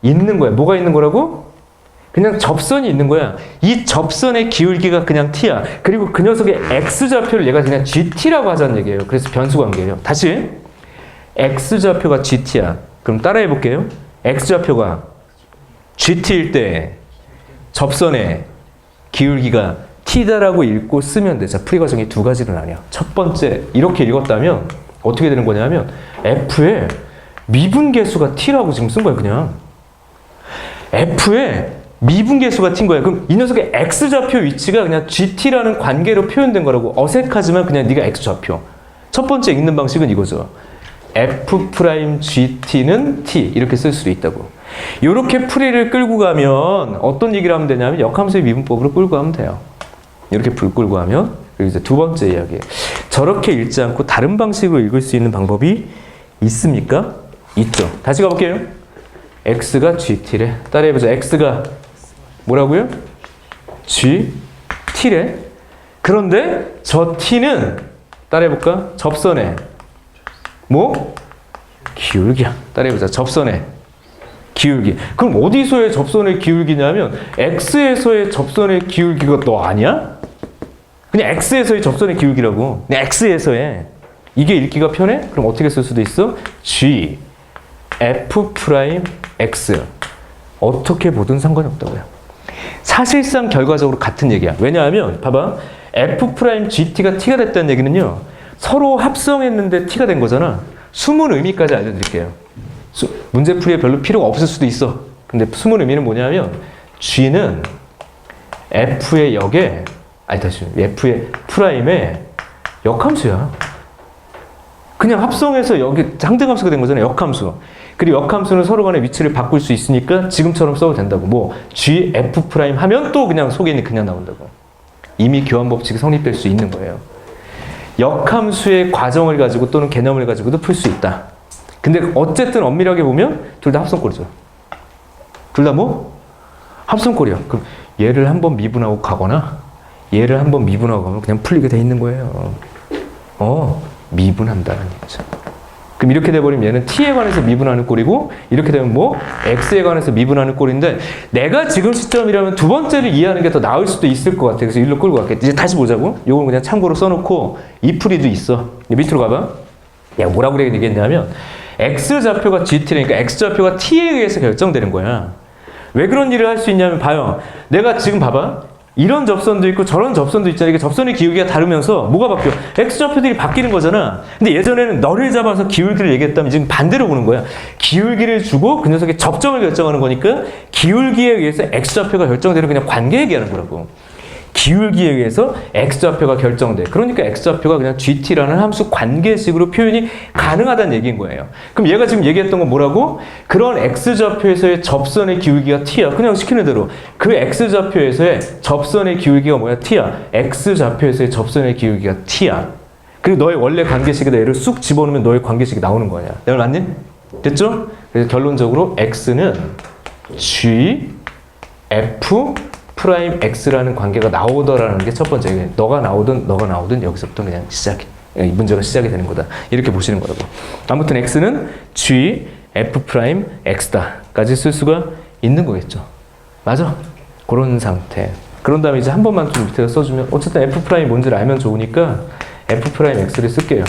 있는 거야. 뭐가 있는 거라고? 그냥 접선이 있는 거야. 이 접선의 기울기가 그냥 t야. 그리고 그 녀석의 x좌표를 얘가 그냥 gt라고 하자는 얘기예요. 그래서 변수 관계예요. 다시. x좌표가 gt야. 그럼 따라해 볼게요. x좌표가 gt일 때 접선의 기울기가 t다라고 읽고 쓰면 돼. 자, 풀이 과정이 두 가지로 나뉘어. 첫 번째, 이렇게 읽었다면 어떻게 되는 거냐면 f의 미분계수가 t라고 지금 쓴 거야, 그냥. f의 미분계수가 t인 거야. 그럼 이 녀석의 x좌표 위치가 그냥 gt라는 관계로 표현된 거라고. 어색하지만 그냥 네가 x좌표. 첫 번째 읽는 방식은 이거죠. f'gt는 t 이렇게 쓸 수도 있다고. 이렇게 풀이를 끌고 가면 어떤 얘기를 하면 되냐면 역함수의 미분법으로 끌고 가면 돼요. 이렇게 끌고 가면. 그리고 이제 두 번째 이야기. 저렇게 읽지 않고 다른 방식으로 읽을 수 있는 방법이 있습니까? 있죠. 다시 가볼게요. x가 gt래. 따라해보자. x가 뭐라고요? gt래. 그런데 저 t는 따라해볼까? 접선의 뭐? 기울기야. 따라해보자. 접선의 기울기. 그럼 어디서의 접선의 기울기냐면 x에서의 접선의 기울기가 너 아니야? 그냥 x에서의 접선의 기울기라고. 그냥 x에서의. 이게 읽기가 편해? 그럼 어떻게 쓸 수도 있어? g f'x. 어떻게 보든 상관이 없다고요. 사실상 결과적으로 같은 얘기야. 왜냐하면 봐봐. f'gt가 t가 됐다는 얘기는요. 서로 합성했는데 t가 된 거잖아. 숨은 의미까지 알려드릴게요. 문제풀이에 별로 필요가 없을 수도 있어. 근데 숨은 의미는 뭐냐면 g는 f의 역에 f의 프라임의 역함수야. 그냥 합성해서 여기 상등함수가 된 거잖아. 역함수. 그리고 역함수는 서로 간의 위치를 바꿀 수 있으니까 지금처럼 써도 된다고. 뭐 g f 프라임 하면 또 그냥 속에 있는 그냥 나온다고. 이미 교환 법칙이 성립될 수 있는 거예요. 역함수의 과정을 가지고 또는 개념을 가지고도 풀 수 있다. 근데 어쨌든 엄밀하게 보면 둘 다 합성꼴이죠. 둘 다 뭐? 합성꼴이야. 그럼 얘를 한번 미분하고 가거나 얘를 한번 미분하고 가면 그냥 풀리게 돼 있는 거예요. 미분한다는 얘기죠. 그럼 이렇게 돼버리면 얘는 t에 관해서 미분하는 꼴이고 이렇게 되면 뭐 x에 관해서 미분하는 꼴인데 내가 지금 시점이라면 두 번째를 이해하는 게 더 나을 수도 있을 것 같아. 그래서 일로 끌고 갈게. 이제 다시 보자고. 요건 그냥 참고로 써놓고 이 풀이도 있어. 밑으로 가봐. 야 뭐라고 얘기했냐면 x좌표가 gt라니까 x좌표가 t에 의해서 결정되는 거야. 왜 그런 일을 할 수 있냐면 봐요. 내가 지금 봐봐. 이런 접선도 있고 저런 접선도 있잖아. 이게 접선의 기울기가 다르면서 뭐가 바뀌어? x좌표들이 바뀌는 거잖아. 근데 예전에는 너를 잡아서 기울기를 얘기했다면 지금 반대로 보는 거야. 기울기를 주고 그 녀석의 접점을 결정하는 거니까 기울기에 의해서 x좌표가 결정되는 그냥 관계 얘기하는 거라고. 기울기에 의해서 x좌표가 결정돼. 그러니까 x좌표가 그냥 gt라는 함수 관계식으로 표현이 가능하다는 얘기인 거예요. 그럼 얘가 지금 얘기했던 건 뭐라고? 그런 x좌표에서의 접선의 기울기가 t야. 그냥 시키는 대로. 그 x좌표에서의 접선의 기울기가 뭐야? t야. x좌표에서의 접선의 기울기가 t야. 그리고 너의 원래 관계식에다 얘를 쑥 집어넣으면 너의 관계식이 나오는 거야. 내가 맞니? 됐죠? 그래서 결론적으로 x는 g, f, 프라임 x라는 관계가 나오더라는 게 첫 번째. 너가 나오든 여기서부터 그냥 문제가 시작이 되는 거다. 이렇게 보시는 거라고. 아무튼 x는 g, f 프라임 x다까지 쓸 수가 있는 거겠죠. 맞아? 그런 상태. 그런 다음에 이제 한 번만 좀 밑에다 써주면 어쨌든 f 프라임이 뭔지를 알면 좋으니까 f 프라임 x를 쓸게요.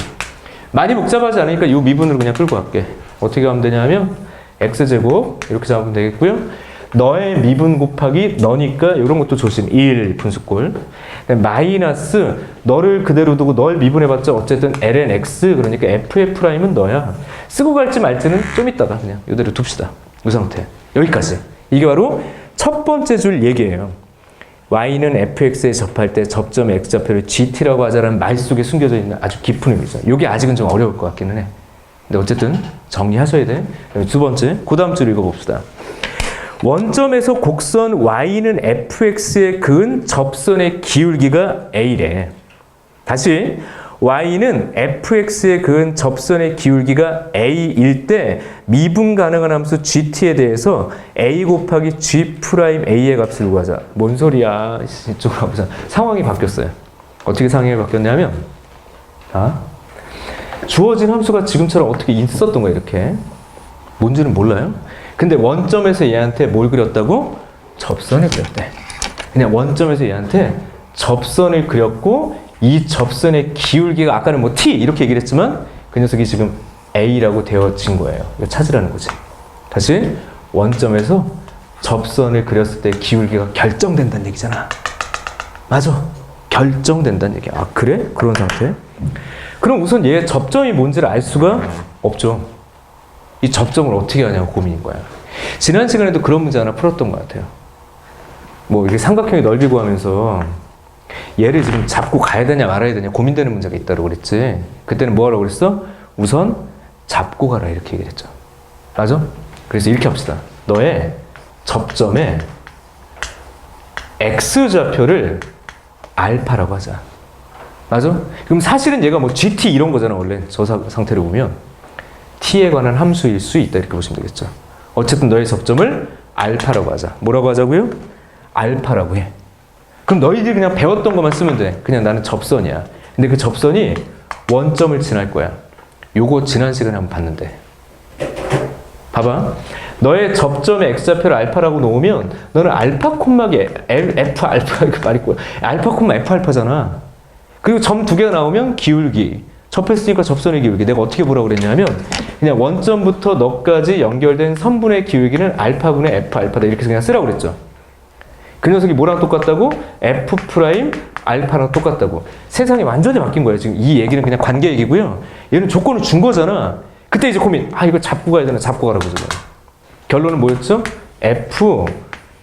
많이 복잡하지 않으니까 이 미분으로 그냥 끌고 갈게. 어떻게 하면 되냐면 x제곱 이렇게 잡으면 되겠고요. 너의 미분 곱하기 너니까 이런 것도 조심. 1 분수꼴. 마이너스 너를 그대로 두고 널 미분해봤자 어쨌든 ln x 그러니까 f의 프라임은 너야. 쓰고 갈지 말지는 좀 이따가 그냥 이대로 둡시다. 이 상태. 여기까지. 이게 바로 첫 번째 줄 얘기예요. y는 fx에 접할 때 접점 x좌표를 gt라고 하자라는 말 속에 숨겨져 있는 아주 깊은 의미죠. 이게 아직은 좀 어려울 것 같기는 해. 근데 어쨌든 정리하셔야 돼. 두 번째, 그 다음 줄 읽어봅시다. 원점에서 곡선 y는 fx에 그은 접선의 기울기가 a래. 다시 y는 fx에 그은 접선의 기울기가 a일 때 미분 가능한 함수 gt에 대해서 a 곱하기 g 프라임 a의 값을 구하자. 뭔 소리야? 이쪽으로 가보자. 상황이 바뀌었어요. 어떻게 상황이 바뀌었냐면 주어진 함수가 지금처럼 어떻게 있었던 거야 이렇게. 뭔지는 몰라요. 근데 원점에서 얘한테 뭘 그렸다고? 접선을 그렸대. 그냥 원점에서 얘한테 접선을 그렸고 이 접선의 기울기가 아까는 뭐 t 이렇게 얘기를 했지만 그 녀석이 지금 a라고 되어진 거예요. 이거 찾으라는 거지. 다시 원점에서 접선을 그렸을 때 기울기가 결정된다는 얘기잖아. 맞아. 결정된다는 얘기야. 아 그래? 그런 상태? 그럼 우선 얘 접점이 뭔지를 알 수가 없죠. 이 접점을 어떻게 하냐고 고민인 거야. 지난 시간에도 그런 문제 하나 풀었던 것 같아요. 뭐 이렇게 삼각형의 넓이 구하면서 얘를 지금 잡고 가야 되냐 말아야 되냐 고민되는 문제가 있다고 그랬지. 그때는 뭐 하라고 그랬어? 우선 잡고 가라 이렇게 얘기를 했죠. 맞아? 그래서 이렇게 합시다. 너의 접점에 x좌표를 알파라고 하자. 맞아? 그럼 사실은 얘가 뭐 gt 이런 거잖아 원래 저 상태로 보면. t에 관한 함수일 수 있다 이렇게 보시면 되겠죠. 어쨌든 너의 접점을 알파라고 하자. 뭐라고 하자고요? 알파라고 해. 그럼 너희들이 그냥 배웠던 것만 쓰면 돼. 그냥 나는 접선이야. 근데 그 접선이 원점을 지날 거야. 요거 지난 시간에 한번 봤는데. 봐봐. 너의 접점의 x좌표를 알파라고 놓으면 너는 알파 콤마게 f 알파 이렇게 말이 뭐야. 알파 콤마 f 알파잖아. 그리고 점 두 개가 나오면 기울기. 접했으니까 접선의 기울기. 내가 어떻게 보라고 그랬냐면 그냥 원점부터 너까지 연결된 선분의 기울기는 알파분의 f 알파다 이렇게 그냥 쓰라고 그랬죠. 그 녀석이 뭐랑 똑같다고? f 프라임 알파랑 똑같다고. 세상이 완전히 바뀐 거예요. 지금 이 얘기는 그냥 관계 얘기고요. 얘는 조건을 준 거잖아. 그때 이제 고민. 이거 잡고 가야 되나? 잡고 가라고 지금. 결론은 뭐였죠? f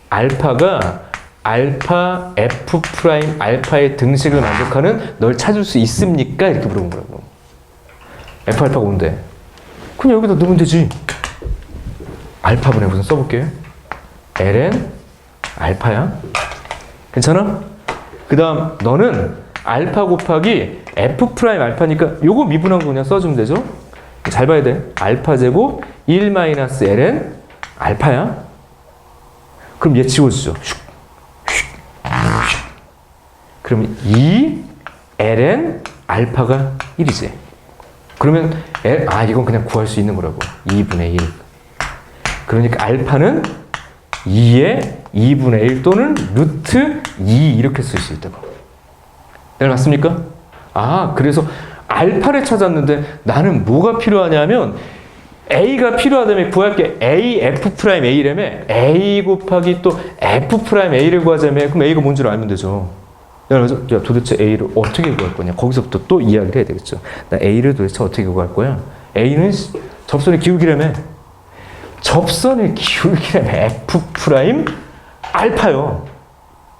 알파가 알파 f 프라임 알파의 등식을 만족하는 널 찾을 수 있습니까? 이렇게 물어본 거라고. f 알파가 뭔데? 그냥 여기다 넣으면 되지. 알파분의 무슨 써볼게요. ln 알파야. 괜찮아? 그 다음 너는 알파 곱하기 f 프라임 알파니까 요거 미분한 거 그냥 써주면 되죠. 잘 봐야 돼. 알파 제곱 1 마이너스 ln 알파야. 그럼 얘 지워주죠. 그럼 2 ln 알파가 1이지. 그러면 이건 그냥 구할 수 있는 거라고. 2분의 1. 그러니까 알파는 2의 2분의 1 또는 루트 2 이렇게 쓸 수 있다고. 네, 맞습니까? 그래서 알파를 찾았는데 나는 뭐가 필요하냐면 A가 필요하다면 구할 게 A, F'A라며 A 곱하기 또 F'A를 구하자며 그럼 A가 뭔지를 알면 되죠. 그래서 도대체 A를 어떻게 구할 거냐. 거기서부터 또 이야기를 해야 되겠죠. 나 A를 도대체 어떻게 구할 거야? A는 접선의 기울기라며. 접선의 기울기라며 F'알파요.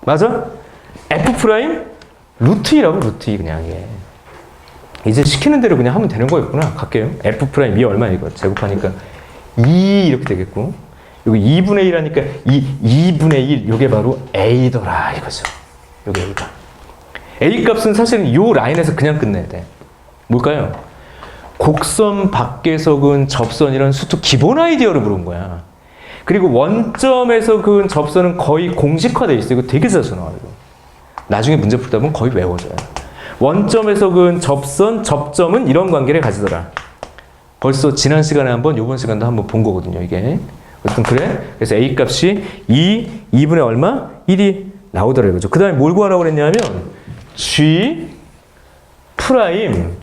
맞아? F' 루트 2라고 루트 2 그냥 이게. 이제 시키는 대로 그냥 하면 되는 거였구나. 갈게요. F'이 얼마 이거 제곱하니까 2 이렇게 되겠고 여기 2분의 1 하니까 2분의 1 요게 바로 A더라 이거죠. 요게 A가. A 값은 사실은 요 라인에서 그냥 끝내야 돼. 뭘까요? 곡선 밖에서 그은 접선이라는 수투 기본 아이디어를 물은 거야. 그리고 원점에서 그은 접선은 거의 공식화되어 있어. 이거 되게 자주 나와요. 나중에 문제 풀다 보면 거의 외워져요. 원점에서 그은 접선, 접점은 이런 관계를 가지더라. 벌써 지난 시간에 한번, 이번 시간도 한번 본 거거든요, 이게. 어쨌든 그래. 그래서 A 값이 2분의 얼마? 1이 나오더라 이거죠. 그 다음에 뭘 구하라고 그랬냐면 G 프라임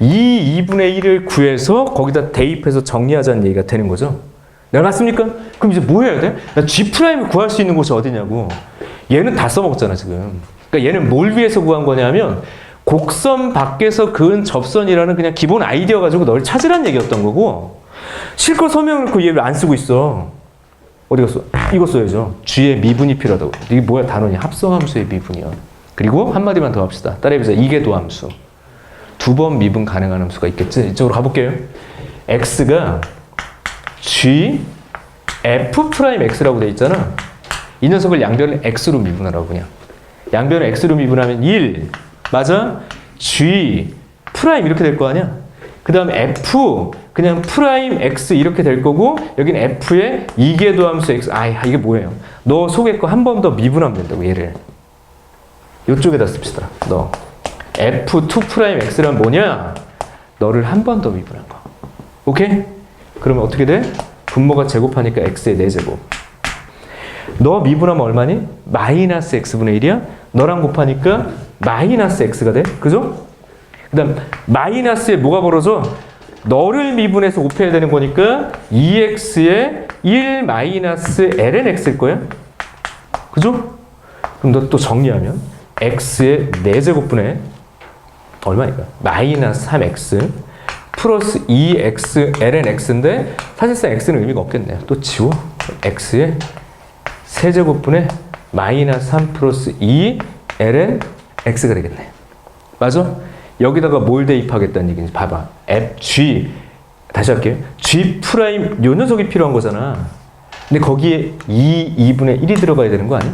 2분의 1을 구해서 거기다 대입해서 정리하자는 얘기가 되는 거죠. 네, 맞습니까? 그럼 이제 뭐 해야 돼? 나 G 프라임을 구할 수 있는 곳이 어디냐고. 얘는 다 써먹었잖아, 지금. 그러니까 얘는 뭘 위해서 구한 거냐면 곡선 밖에서 그은 접선이라는 그냥 기본 아이디어 가지고 널 찾으란 얘기였던 거고 실컷 설명을 놓고 얘를 안 쓰고 있어. 어디 갔어? 이거 써야죠. G의 미분이 필요하다고. 이게 뭐야? 단원이야. 합성함수의 미분이야. 그리고 한마디만 더 합시다. 따라해보세요. 이계도함수. 2번 미분 가능한 함수가 있겠지? 이쪽으로 가볼게요. X가 G F'X라고 돼 있잖아. 이 녀석을 양변을 X로 미분하라고 그냥. 양변을 X로 미분하면 1. 맞아? G 프라임 이렇게 될 거 아니야? 그 다음에 F 그냥 프라임 X 이렇게 될 거고 여기는 F의 이계도함수 X. 이게 뭐예요? 너 속에 거 한 번 더 미분하면 된다고 얘를. 이쪽에다 씁시다. 너 F2'X란 뭐냐? 너를 한 번 더 미분한 거. 오케이? 그러면 어떻게 돼? 분모가 제곱하니까 X의 4제곱. 너 미분하면 얼마니? 마이너스 X분의 1이야? 너랑 곱하니까 마이너스 X가 돼? 그죠? 그 다음 마이너스에 뭐가 벌어져? 너를 미분해서 곱해야 되는 거니까 2X에 1 마이너스 ln X일 거야? 그죠? 그럼 너 또 정리하면 X의 4제곱분의 얼마니까? 마이너스 3X 플러스 2X ln X인데 사실상 X는 의미가 없겠네요. 또 지워. X의 세제곱분의 마이너스 3 플러스 2 ln X가 되겠네. 맞아? 여기다가 뭘 대입하겠다는 얘기인지 봐봐. G 다시 할게요. G 프라임 요 녀석이 필요한 거잖아. 근데 거기에 2분의 1이 들어가야 되는 거 아니야?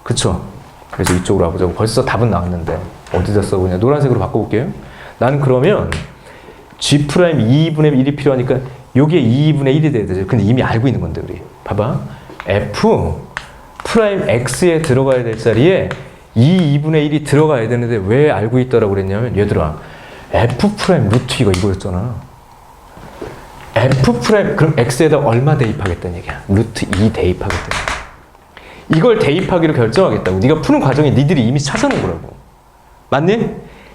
그쵸? 그래서 이쪽으로 와보자고. 벌써 답은 나왔는데 어디다 써보냐. 노란색으로 바꿔볼게요. 나는 그러면 G 프라임 2분의 1이 필요하니까 요게 2분의 1이 돼야 되죠. 근데 이미 알고 있는 건데 우리. 봐봐. F 프라임 X에 들어가야 될 자리에 2분의 1이 들어가야 되는데 왜 알고 있다라고 그랬냐면 얘들아 F 프라임 루트 2가 이거였잖아. F 프라임 그럼 X에다 얼마 대입하겠다는 얘기야. 루트 2 대입하겠다. 이걸 대입하기로 결정하겠다고. 네가 푸는 과정에 니들이 이미 찾아놓은 거라고. 맞니?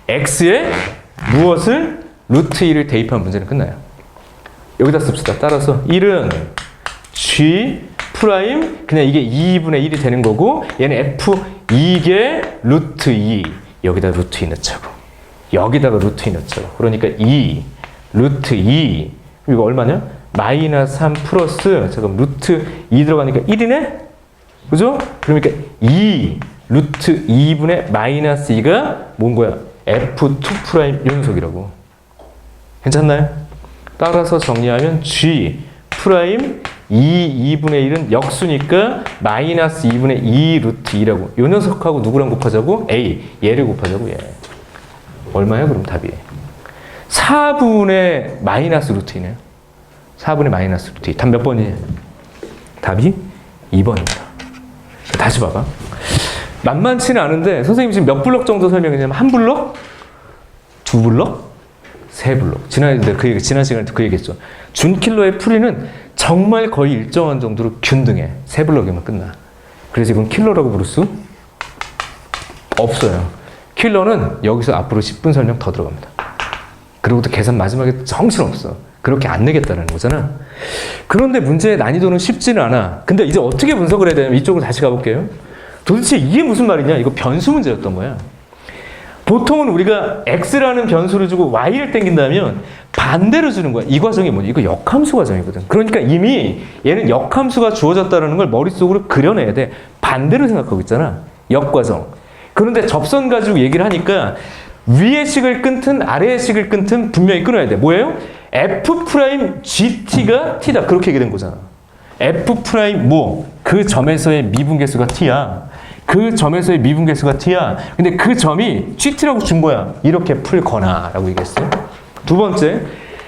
X에 무엇을? 루트 2를 대입하면 문제는 끝나요. 여기다 씁시다. 따라서 1은 G 프라임 그냥 이게 2분의 1이 되는 거고 얘는 F 이게 루트 2 여기다 루트 2 넣자고. 여기다가 루트 2 넣자고. 그러니까 2 루트 2 이거 얼마냐? 마이너스 3 플러스 잠깐 루트 2 들어가니까 1이네? 그죠? 그러니까 2 루트 2분의 마이너스 2가 뭔 거야? F2 프라임 이 녀석이라고. 괜찮나요? 따라서 정리하면 G 프라임 2분의 1은 역수니까 마이너스 2분의 2 루트 2라고. 요 녀석하고 누구랑 곱하자고? A. 얘를 곱하자고, 얘. 얼마야, 그럼 답이? 4분의 마이너스 루트 2네요. 4분의 마이너스 루트 2. 답 몇 번이에요? 답이 2번입니다. 다시 봐봐. 만만치는 않은데, 선생님 지금 몇 블럭 정도 설명했냐면, 한 블럭? 두 블럭? 세 블록. 지난 시간에 그 얘기했죠. 준킬러의 풀이는 정말 거의 일정한 정도로 균등해. 세 블록이면 끝나. 그래서 이건 킬러라고 부를 수 없어요. 킬러는 여기서 앞으로 10분 설명 더 들어갑니다. 그리고 또 계산 마지막에 정신없어. 그렇게 안 내겠다는 거잖아. 그런데 문제의 난이도는 쉽지는 않아. 근데 이제 어떻게 분석을 해야 되냐면 이쪽으로 다시 가볼게요. 도대체 이게 무슨 말이냐? 이거 변수 문제였던 거야. 보통은 우리가 x라는 변수를 주고 y를 땡긴다면 반대로 주는 거야. 이 과정이 뭐냐? 이거 역함수 과정이거든. 그러니까 이미 얘는 역함수가 주어졌다는 걸 머릿속으로 그려내야 돼. 반대로 생각하고 있잖아. 역과정. 그런데 접선 가지고 얘기를 하니까 위의 식을 끊든 아래의 식을 끊든 분명히 끊어야 돼. 뭐예요? F'GT가 T다. 그렇게 얘기된 거잖아. F' 뭐? 그 점에서의 미분계수가 T야. 그 점에서의 미분계수가 T야. 근데 그 점이 GT라고 준 거야. 이렇게 풀거나 라고 얘기했어요. 두 번째,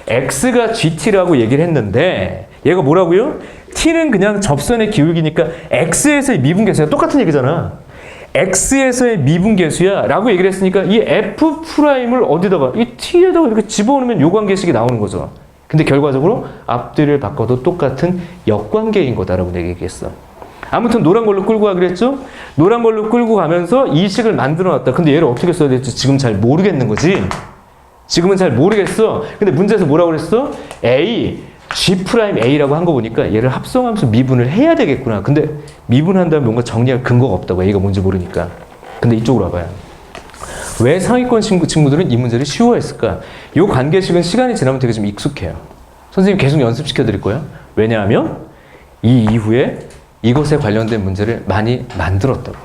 X가 GT라고 얘기를 했는데 얘가 뭐라고요? T는 그냥 접선의 기울기니까 X에서의 미분계수야. 똑같은 얘기잖아. X에서의 미분계수야 라고 얘기를 했으니까 이 F'을 어디다가 이 T에다가 이렇게 집어넣으면 요 관계식이 나오는 거죠. 근데 결과적으로 앞뒤를 바꿔도 똑같은 역관계인 거다라고 얘기했어. 아무튼 노란 걸로 끌고 가기로 했죠? 노란 걸로 끌고 가면서 이 식을 만들어 놨다. 근데 얘를 어떻게 써야 될지 지금 잘 모르겠는 거지. 지금은 잘 모르겠어. 근데 문제에서 뭐라고 그랬어? A, G'A라고 한 거 보니까 얘를 합성하면서 미분을 해야 되겠구나. 근데 미분한다면 뭔가 정리할 근거가 없다고. A가 뭔지 모르니까. 근데 이쪽으로 와봐요. 왜 상위권 친구들은 이 문제를 쉬워했을까? 이 관계식은 시간이 지나면 되게 좀 익숙해요. 선생님 계속 연습시켜 드릴 거예요. 왜냐하면 이 이후에 이것에 관련된 문제를 많이 만들었다고.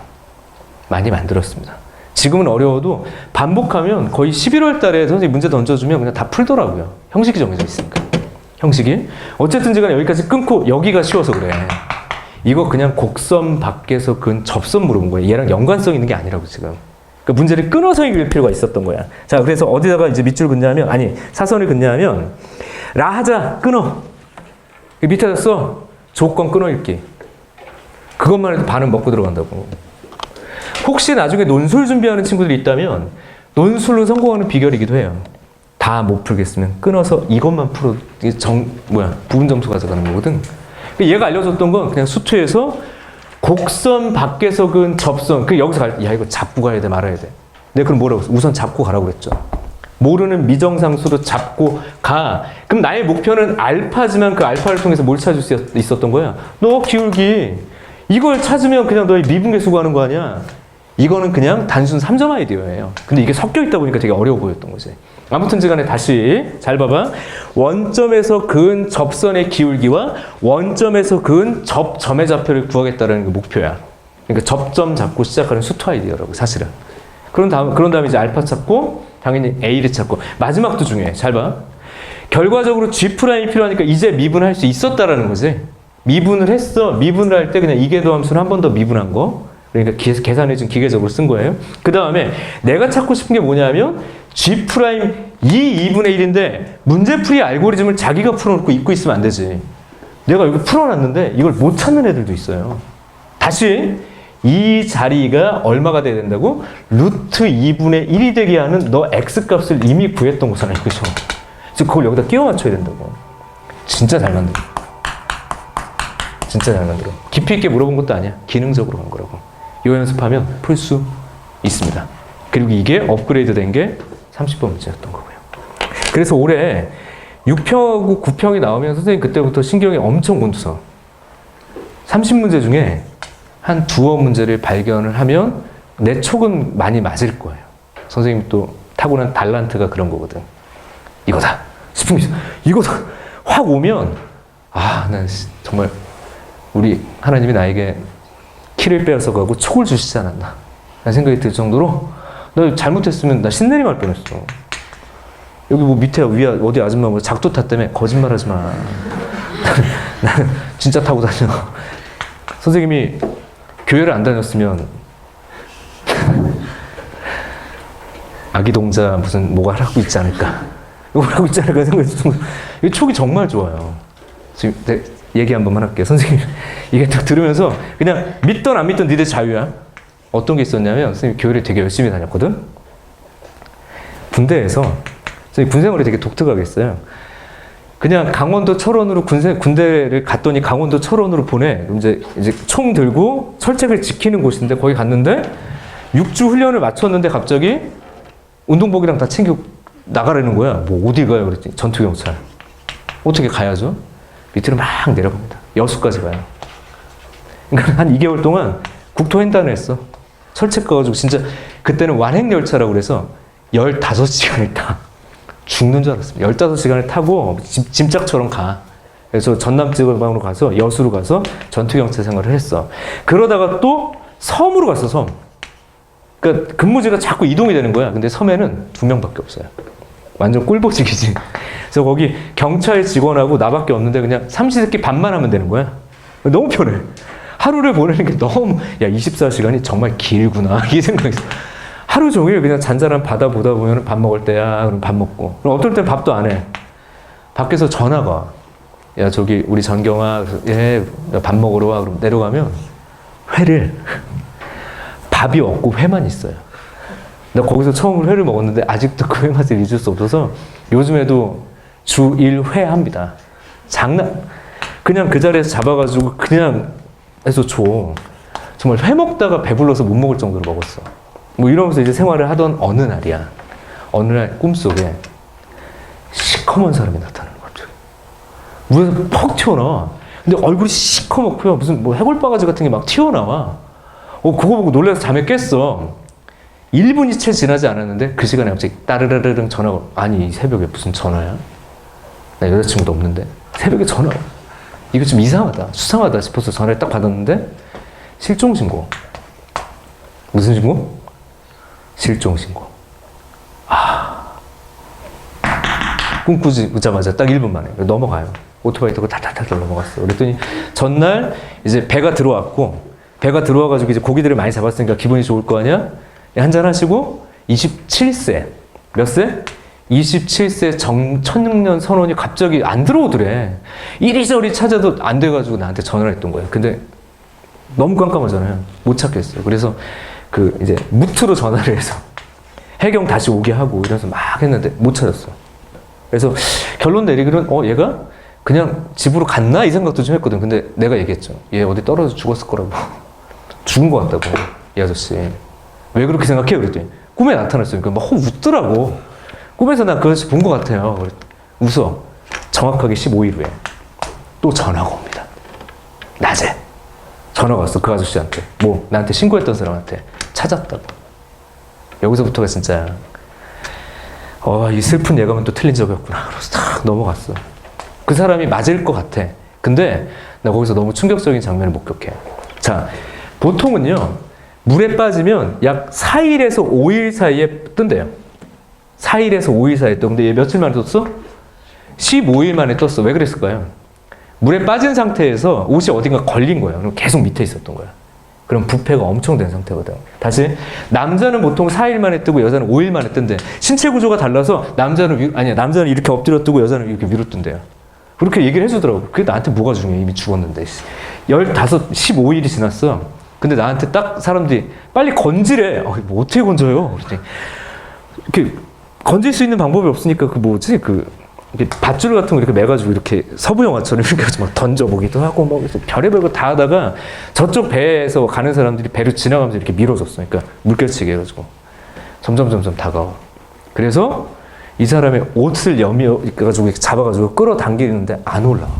많이 만들었습니다. 지금은 어려워도 반복하면 거의 11월 달에 선생님 문제 던져주면 그냥 다 풀더라고요. 형식이 정해져 있으니까. 형식이. 어쨌든 제가 여기까지 끊고 여기가 쉬워서 그래. 이거 그냥 곡선 밖에서 근 접선 물어본 거예요. 얘랑 연관성 있는 게 아니라고 지금. 그 문제를 끊어서 읽을 필요가 있었던 거야. 자, 그래서 어디다가 이제 밑줄 긋냐면, 아니, 사선을 긋냐면, 라 하자, 끊어. 밑에다 써. 조건 끊어 읽기. 그것만 해도 반은 먹고 들어간다고. 혹시 나중에 논술 준비하는 친구들이 있다면, 논술로 성공하는 비결이기도 해요. 다 못 풀겠으면 끊어서 이것만 풀어, 부분 점수 가져가는 거거든. 얘가 알려줬던 건 그냥 수투에서 곡선 밖에서 근 접선. 여기서 야, 이거 잡고 가야 돼, 말아야 돼. 내가 그럼 뭐라고 했어? 우선 잡고 가라고 그랬죠. 모르는 미정상수로 잡고 가. 그럼 나의 목표는 알파지만 그 알파를 통해서 뭘 찾을 수 있었던 거야? 너 기울기. 이걸 찾으면 그냥 너의 미분계수 구하는 거 아니야? 이거는 그냥 단순 3점 아이디어예요. 근데 이게 섞여 있다 보니까 되게 어려워 보였던 거지. 아무튼 간에 다시 잘 봐봐. 원점에서 그은 접선의 기울기와 원점에서 그은 접점의 좌표를 구하겠다는 게 목표야. 그러니까 접점 잡고 시작하는 수투 아이디어라고 사실은. 그런 다음에 이제 알파 찾고 당연히 A를 찾고 마지막도 중요해. 잘 봐. 결과적으로 G'이 필요하니까 이제 미분할 수 있었다라는 거지. 미분을 했어. 미분을 할 때 그냥 이계도함수는 한 번 더 미분한 거. 그러니까 계산해준 기계적으로 쓴 거예요. 그 다음에 내가 찾고 싶은 게 뭐냐면 G' 2분의 1인데 문제풀이 알고리즘을 자기가 풀어놓고 잊고 있으면 안 되지. 내가 여기 풀어놨는데 이걸 못 찾는 애들도 있어요. 다시 이 자리가 얼마가 돼야 된다고? 루트 2분의 1이 되게 하는 너 X값을 이미 구했던 거잖아. 그죠? 그래서 그걸 여기다 끼워 맞춰야 된다고. 진짜 잘 만들어. 진짜 잘 만들어. 깊이 있게 물어본 것도 아니야. 기능적으로 한 거라고. 이 연습하면 풀 수 있습니다. 그리고 이게 업그레이드 된 게 30번 문제였던 거고요. 그래서 올해 6평하고 9평이 나오면 선생님 그때부터 신경이 엄청 곤두서 30문제 중에 한 두어 문제를 발견을 하면 내 촉은 많이 맞을 거예요. 선생님 또 타고난 달란트가 그런 거거든. 이거다 싶은 게 있어. 이거다 확 오면 난 정말 우리 하나님이 나에게 키를 빼앗아 가고 촉을 주시지 않았나 라는 생각이 들 정도로 나 잘못했으면 나 신내림할 뻔했어. 여기 뭐 밑에 위에 어디 아줌마 뭐 작두 탔다며. 거짓말하지 마. 나는 진짜 타고 다녀. 선생님이 교회를 안 다녔으면 아기 동자 무슨 뭐가 하고 있지 않을까. 이걸 하고 있지 않을까 생각이 들어요. 이 촉이 정말 좋아요. 지금 얘기 한 번만 할게요. 선생님 이게 딱 들으면서 그냥 믿던 안 믿던 니들 자유야. 어떤 게 있었냐면 선생님 교회를 되게 열심히 다녔거든. 군대에서 그래서 군 생활이 되게 독특하게 했어요. 그냥 강원도 철원으로 군대를 갔더니 강원도 철원으로 보내. 그럼 이제 총 들고 철책을 지키는 곳인데 거기 갔는데 6주 훈련을 마쳤는데 갑자기 운동복이랑 다 챙겨 나가라는 거야. 뭐 어디 가요? 그랬더니 전투경찰. 어떻게 가야죠? 밑으로 막 내려갑니다. 여수까지 가요. 그러니까 한 2개월 동안 국토횡단을 했어. 철책 가가지고 진짜 그때는 완행열차라고 그래서 15시간을 타. 죽는 줄 알았어요. 15시간을 타고 짐짝처럼 가. 그래서 전남지방으로 가서 여수로 가서 전투경찰 생활을 했어. 그러다가 또 섬으로 갔어, 섬. 그러니까 근무지가 자꾸 이동이 되는 거야. 근데 섬에는 2명밖에 없어요. 완전 꿀보직이지. 그래서 거기 경찰 직원하고 나밖에 없는데 그냥 삼시세끼 밥만 하면 되는 거야. 너무 편해. 하루를 보내는 게 너무, 야, 24시간이 정말 길구나. 이 생각이 있어. 하루 종일 그냥 잔잔한 바다 보다 보면 밥 먹을 때야. 그럼 밥 먹고. 그럼 어떨 땐 밥도 안 해. 밖에서 전화가 와. 야, 저기 우리 전경아, 예, 밥 먹으러 와. 그럼 내려가면 회를, 밥이 없고 회만 있어요. 나 거기서 처음으로 회를 먹었는데 아직도 그 회 맛을 잊을 수 없어서 요즘에도 주 1회 합니다. 장난. 그냥 그 자리에서 잡아가지고 그냥 해서 줘. 정말 회 먹다가 배불러서 못 먹을 정도로 먹었어. 뭐 이러면서 이제 생활을 하던 어느 날이야. 어느 날 꿈속에 시커먼 사람이 나타나는 거야. 물에서 퍽 튀어나와. 근데 얼굴이 시커멓고요. 무슨 뭐 해골바가지 같은 게 막 튀어나와. 그거 보고 놀라서 잠에 깼어. 1분이 채 지나지 않았는데 그 시간에 갑자기 따르르르릉 전화가 와. 아니, 이 새벽에 무슨 전화야? 나 여자친구도 없는데 새벽에 전화가 와. 이거 좀 이상하다, 수상하다 싶어서 전화를 딱 받았는데 실종신고. 무슨 신고? 실종신고. 꿈꾸자마자 딱 1분 만에 넘어가요. 오토바이 타고 탈탈탈 넘어갔어. 그랬더니 전날 이제 배가 들어왔고, 배가 들어와가지고 이제 고기들을 많이 잡았으니까 기분이 좋을 거 아니야? 한잔 하시고 27세. 몇 세? 27세 청년 선원이 갑자기 안 들어오더래. 이리저리 찾아도 안 돼가지고 나한테 전화를 했던 거야. 근데 너무 깜깜하잖아요. 못 찾겠어요. 그래서 그 이제 무트로 전화를 해서 해경 다시 오게 하고 이래서 막 했는데 못 찾았어. 그래서 결론 내리기로는 얘가 그냥 집으로 갔나? 이 생각도 좀 했거든. 근데 내가 얘기했죠. 얘 어디 떨어져 죽었을 거라고. 죽은 것 같다고, 이 아저씨. 왜 그렇게 생각해? 그랬더니 꿈에 나타났어요. 그러니까 막 웃더라고. 꿈에서 나 그 아저씨 본 것 같아요. 웃어. 정확하게 15일 후에 또 전화가 옵니다. 낮에 전화가 왔어. 그 아저씨한테. 뭐 나한테 신고했던 사람한테 찾았다고. 여기서부터가 진짜 이 슬픈 예감은 또 틀린 적이 없구나. 그래서 탁 넘어갔어. 그 사람이 맞을 것 같아. 근데 나 거기서 너무 충격적인 장면을 목격해. 자, 보통은요 물에 빠지면 약 4일에서 5일 사이에 뜬대요. 4일에서 5일 사이에 떠. 근데 얘 며칠 만에 떴어? 15일 만에 떴어. 왜 그랬을까요? 물에 빠진 상태에서 옷이 어딘가 걸린 거야. 그럼 계속 밑에 있었던 거야. 그럼 부패가 엄청 된 상태거든. 다시, 남자는 보통 4일 만에 뜨고 여자는 5일 만에 뜬대. 신체 구조가 달라서 남자는 이렇게 엎드려 뜨고 여자는 이렇게 위로 뜬대요. 그렇게 얘기를 해주더라고. 그게 나한테 뭐가 중요해. 이미 죽었는데. 15일이 지났어. 근데 나한테 딱 사람들이 빨리 건지래. 뭐 어떻게 건져요? 그랬더니 이렇게 건질 수 있는 방법이 없으니까 이렇게 밧줄 같은 거 이렇게 매가지고 이렇게 서부 영화처럼 이렇게 해서 막 던져보기도 하고 막 별의별 거 다 하다가 저쪽 배에서 가는 사람들이 배를 지나가면서 이렇게 밀어줬어. 그러니까 물결치게 해가지고 점점 다가와. 그래서 이 사람의 옷을 여며가지고 잡아가지고 끌어당기는데 안 올라와.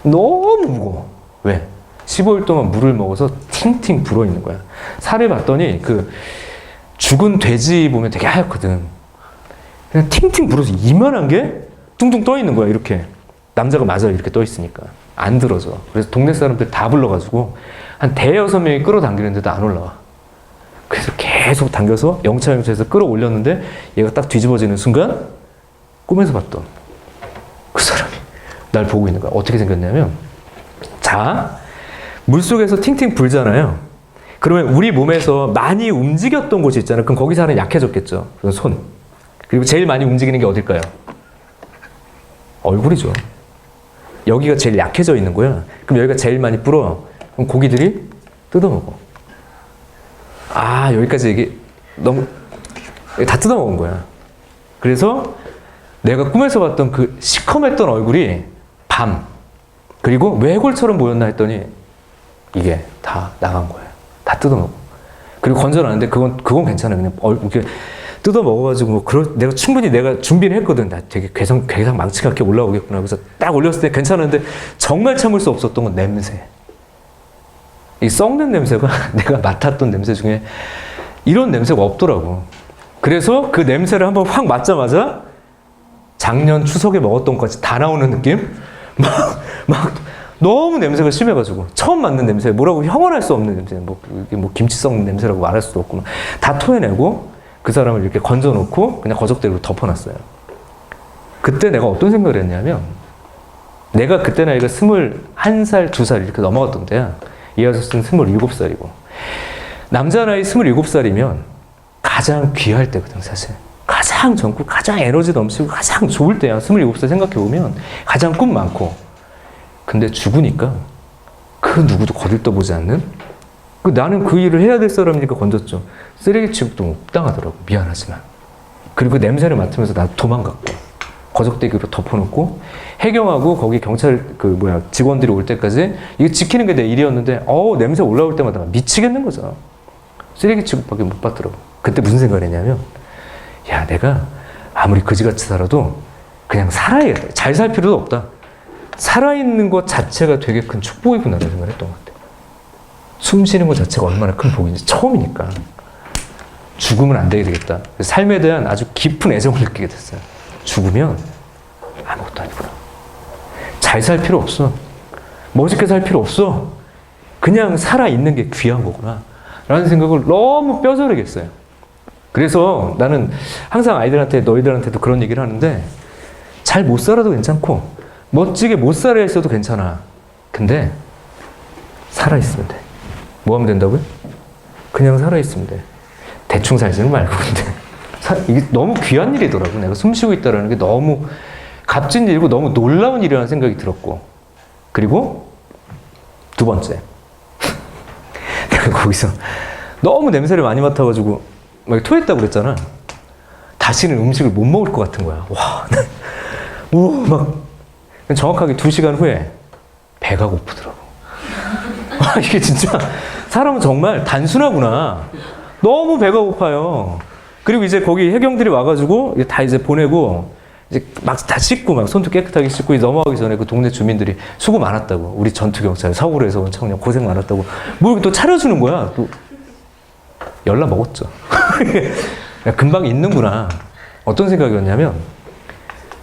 너무 무거워. 왜? 15일 동안 물을 먹어서 팅팅 불어있는 거야. 살을 봤더니 그 죽은 돼지 보면 되게 하얗거든. 그냥 팅팅 불어서 이만한 게 둥둥 떠 있는 거야. 이렇게 남자가 맞아 이렇게 떠 있으니까 안 들어져. 그래서 동네 사람들 다 불러가지고 한 5-6명이 끌어당기는데도 안 올라와. 그래서 계속 당겨서 영차영차해서 끌어올렸는데 얘가 딱 뒤집어지는 순간 꿈에서 봤던 그 사람이 날 보고 있는 거야. 어떻게 생겼냐면, 자, 물속에서 팅팅 불잖아요. 그러면 우리 몸에서 많이 움직였던 곳이 있잖아요. 그럼 거기 사람이 약해졌겠죠. 그건 손. 그리고 제일 많이 움직이는 게 어딜까요? 얼굴이죠. 여기가 제일 약해져 있는 거야. 그럼 여기가 제일 많이 불어. 그럼 고기들이 뜯어먹어. 여기까지 이게 너무 다 뜯어먹은 거야. 그래서 내가 꿈에서 봤던 그 시커맸던 얼굴이 밤, 그리고 왜 해골처럼 보였나 했더니 이게 다 나간 거예요. 다 뜯어먹고. 그리고 건져놨는데 그건 괜찮아요. 그냥 이렇게 뜯어 먹어가지고 내가 충분히 내가 준비를 했거든. 나 되게 괴상 망치가 이렇게 올라오겠구나. 그래서 딱 올렸을 때 괜찮은데 정말 참을 수 없었던 건 냄새. 이 썩는 냄새가 내가 맡았던 냄새 중에 이런 냄새가 없더라고. 그래서 그 냄새를 한번 확 맡자마자 작년 추석에 먹었던 것까지 다 나오는 느낌? 막 너무 냄새가 심해가지고 처음 맡는 냄새, 뭐라고 형언할 수 없는 냄새, 뭐 김치 썩는 냄새라고 말할 수도 없고 다 토해내고 그 사람을 이렇게 건져놓고 그냥 거적대로 덮어놨어요. 그때 내가 어떤 생각을 했냐면, 내가 그때 나이가 21살, 2살 이렇게 넘어갔던 때야. 이 아저씨는 27살이고 남자 나이 27살이면 가장 귀할 때거든. 사실 가장 젊고 가장 에너지 넘치고 가장 좋을 때야. 27살 생각해보면 가장 꿈 많고. 근데 죽으니까 그 누구도 거들떠보지 않는, 나는 그 일을 해야 될 사람이니까 건졌죠. 쓰레기 취급도 못 당하더라고. 미안하지만. 그리고 냄새를 맡으면서 나도 도망갔고 거적대기로 덮어놓고 해경하고 거기 경찰 직원들이 올 때까지 이거 지키는 게 내 일이었는데 냄새 올라올 때마다 미치겠는 거죠. 쓰레기 취급밖에 못 받더라고. 그때 무슨 생각을 했냐면, 야, 내가 아무리 그지같이 살아도 그냥 살아야겠다. 잘 살 필요도 없다. 살아있는 것 자체가 되게 큰 축복이구나라는 생각을 했던 것 같아요. 숨 쉬는 것 자체가 얼마나 큰 복인지 처음이니까 죽으면 안 되겠다. 삶에 대한 아주 깊은 애정을 느끼게 됐어요. 죽으면 아무것도 아니구나. 잘 살 필요 없어. 멋있게 살 필요 없어. 그냥 살아있는 게 귀한 거구나 라는 생각을 너무 뼈저리게 했어요. 그래서 나는 항상 아이들한테, 너희들한테도 그런 얘기를 하는데, 잘 못 살아도 괜찮고 멋지게 못 살아 있어도 괜찮아. 근데 살아있으면 돼. 뭐 하면 된다고요? 그냥 살아있으면 돼. 대충 살지는 말고. 근데 이게 너무 귀한 일이더라고. 내가 숨 쉬고 있다는 게 너무 값진 일이고 너무 놀라운 일이라는 생각이 들었고. 그리고 두 번째, 내가 거기서 너무 냄새를 많이 맡아가지고 막 토했다고 그랬잖아. 다시는 음식을 못 먹을 것 같은 거야. 와, 막 정확하게 2시간 후에 배가 고프더라고. 이게 진짜 사람은 정말 단순하구나. 너무 배가 고파요. 그리고 이제 거기 해경들이 와가지고 다 이제 보내고 이제 막 다 씻고 막 손도 깨끗하게 씻고 넘어가기 전에 그 동네 주민들이 수고 많았다고. 우리 전투경찰 사고로 해서 온 청년 고생 많았다고. 뭘 또 차려주는 거야. 또 열나 먹었죠. 금방 잊는구나. 어떤 생각이었냐면,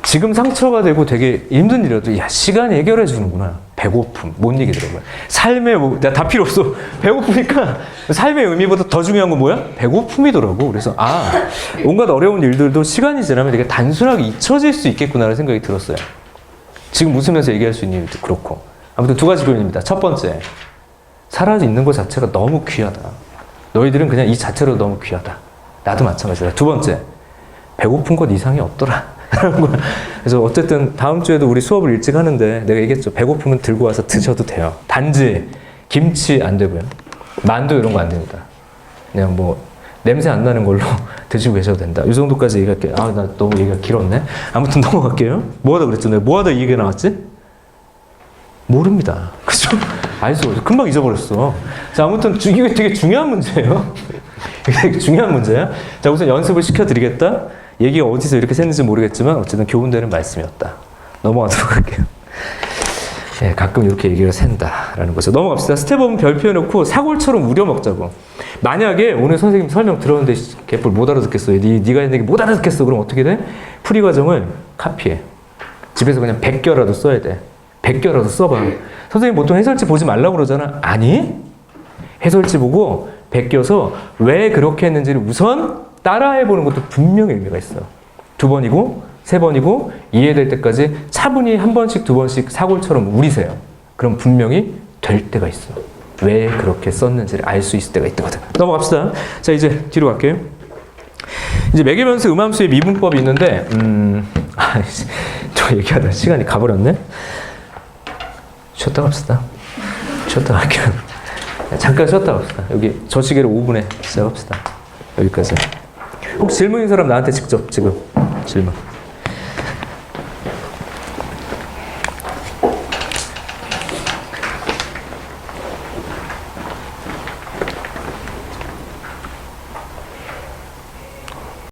지금 상처가 되고 되게 힘든 일이라도 시간이 해결해 주는구나. 배고픔, 못 이기더라고요. 삶에 다 필요 없어. 배고프니까 삶의 의미보다 더 중요한 건 뭐야? 배고픔이더라고. 그래서 온갖 어려운 일들도 시간이 지나면 되게 단순하게 잊혀질 수 있겠구나라는 생각이 들었어요. 지금 웃으면서 얘기할 수 있는 일도 그렇고. 아무튼 2가지 교훈입니다. 첫 번째, 살아있는 것 자체가 너무 귀하다. 너희들은 그냥 이 자체로 너무 귀하다. 나도 마찬가지다. 두 번째, 배고픈 것 이상이 없더라. 그래서 어쨌든 다음 주에도 우리 수업을 일찍 하는데 내가 얘기했죠. 배고프면 들고 와서 드셔도 돼요. 단지 김치 안 되고요. 만두 이런 거 안 됩니다. 그냥 냄새 안 나는 걸로 드시고 계셔도 된다. 이 정도까지 얘기할게요. 나 너무 얘기가 길었네. 아무튼 넘어갈게요. 뭐 하다 그랬죠? 내가 뭐 하다 이 얘기가 나왔지? 모릅니다. 그죠? 알죠? 금방 잊어버렸어. 자, 아무튼 이게 되게 중요한 문제예요. 이게 되게 중요한 문제야. 자, 우선 연습을 시켜드리겠다. 얘기가 어디서 이렇게 샜는지 모르겠지만 어쨌든 교훈되는 말씀이었다. 넘어가도록 할게요. 네, 가끔 이렇게 얘기가 샌다라는 거죠. 넘어갑시다. 스텝업은 별표 해놓고 사골처럼 우려먹자고. 만약에 오늘 선생님 설명 들었는데 개뿔 못 알아듣겠어. 네가 했는 게 못 알아듣겠어. 그럼 어떻게 돼? 풀이 과정을 카피해. 집에서 그냥 100개라도 써야 돼. 100개라도 써봐. 선생님 보통 해설지 보지 말라고 그러잖아. 아니, 해설지 보고 100개여서 왜 그렇게 했는지를 우선 따라해보는 것도 분명히 의미가 있어요. 2번이고 3번이고 이해될 때까지 차분히 1번씩 2번씩 사골처럼 우리세요. 그럼 분명히 될 때가 있어. 왜 그렇게 썼는지를 알 수 있을 때가 있거든. 넘어갑시다. 자, 이제 뒤로 갈게요. 이제 매개변수 음함수의 미분법이 있는데 저 얘기하다 시간이 가버렸네. 쉬었다 갑시다. 쉬었다 갈게요. 잠깐 쉬었다 갑시다. 여기 저 시계로 5분에 시작합시다. 여기까지. 혹시 질문인 사람 나한테 직접 지금 질문.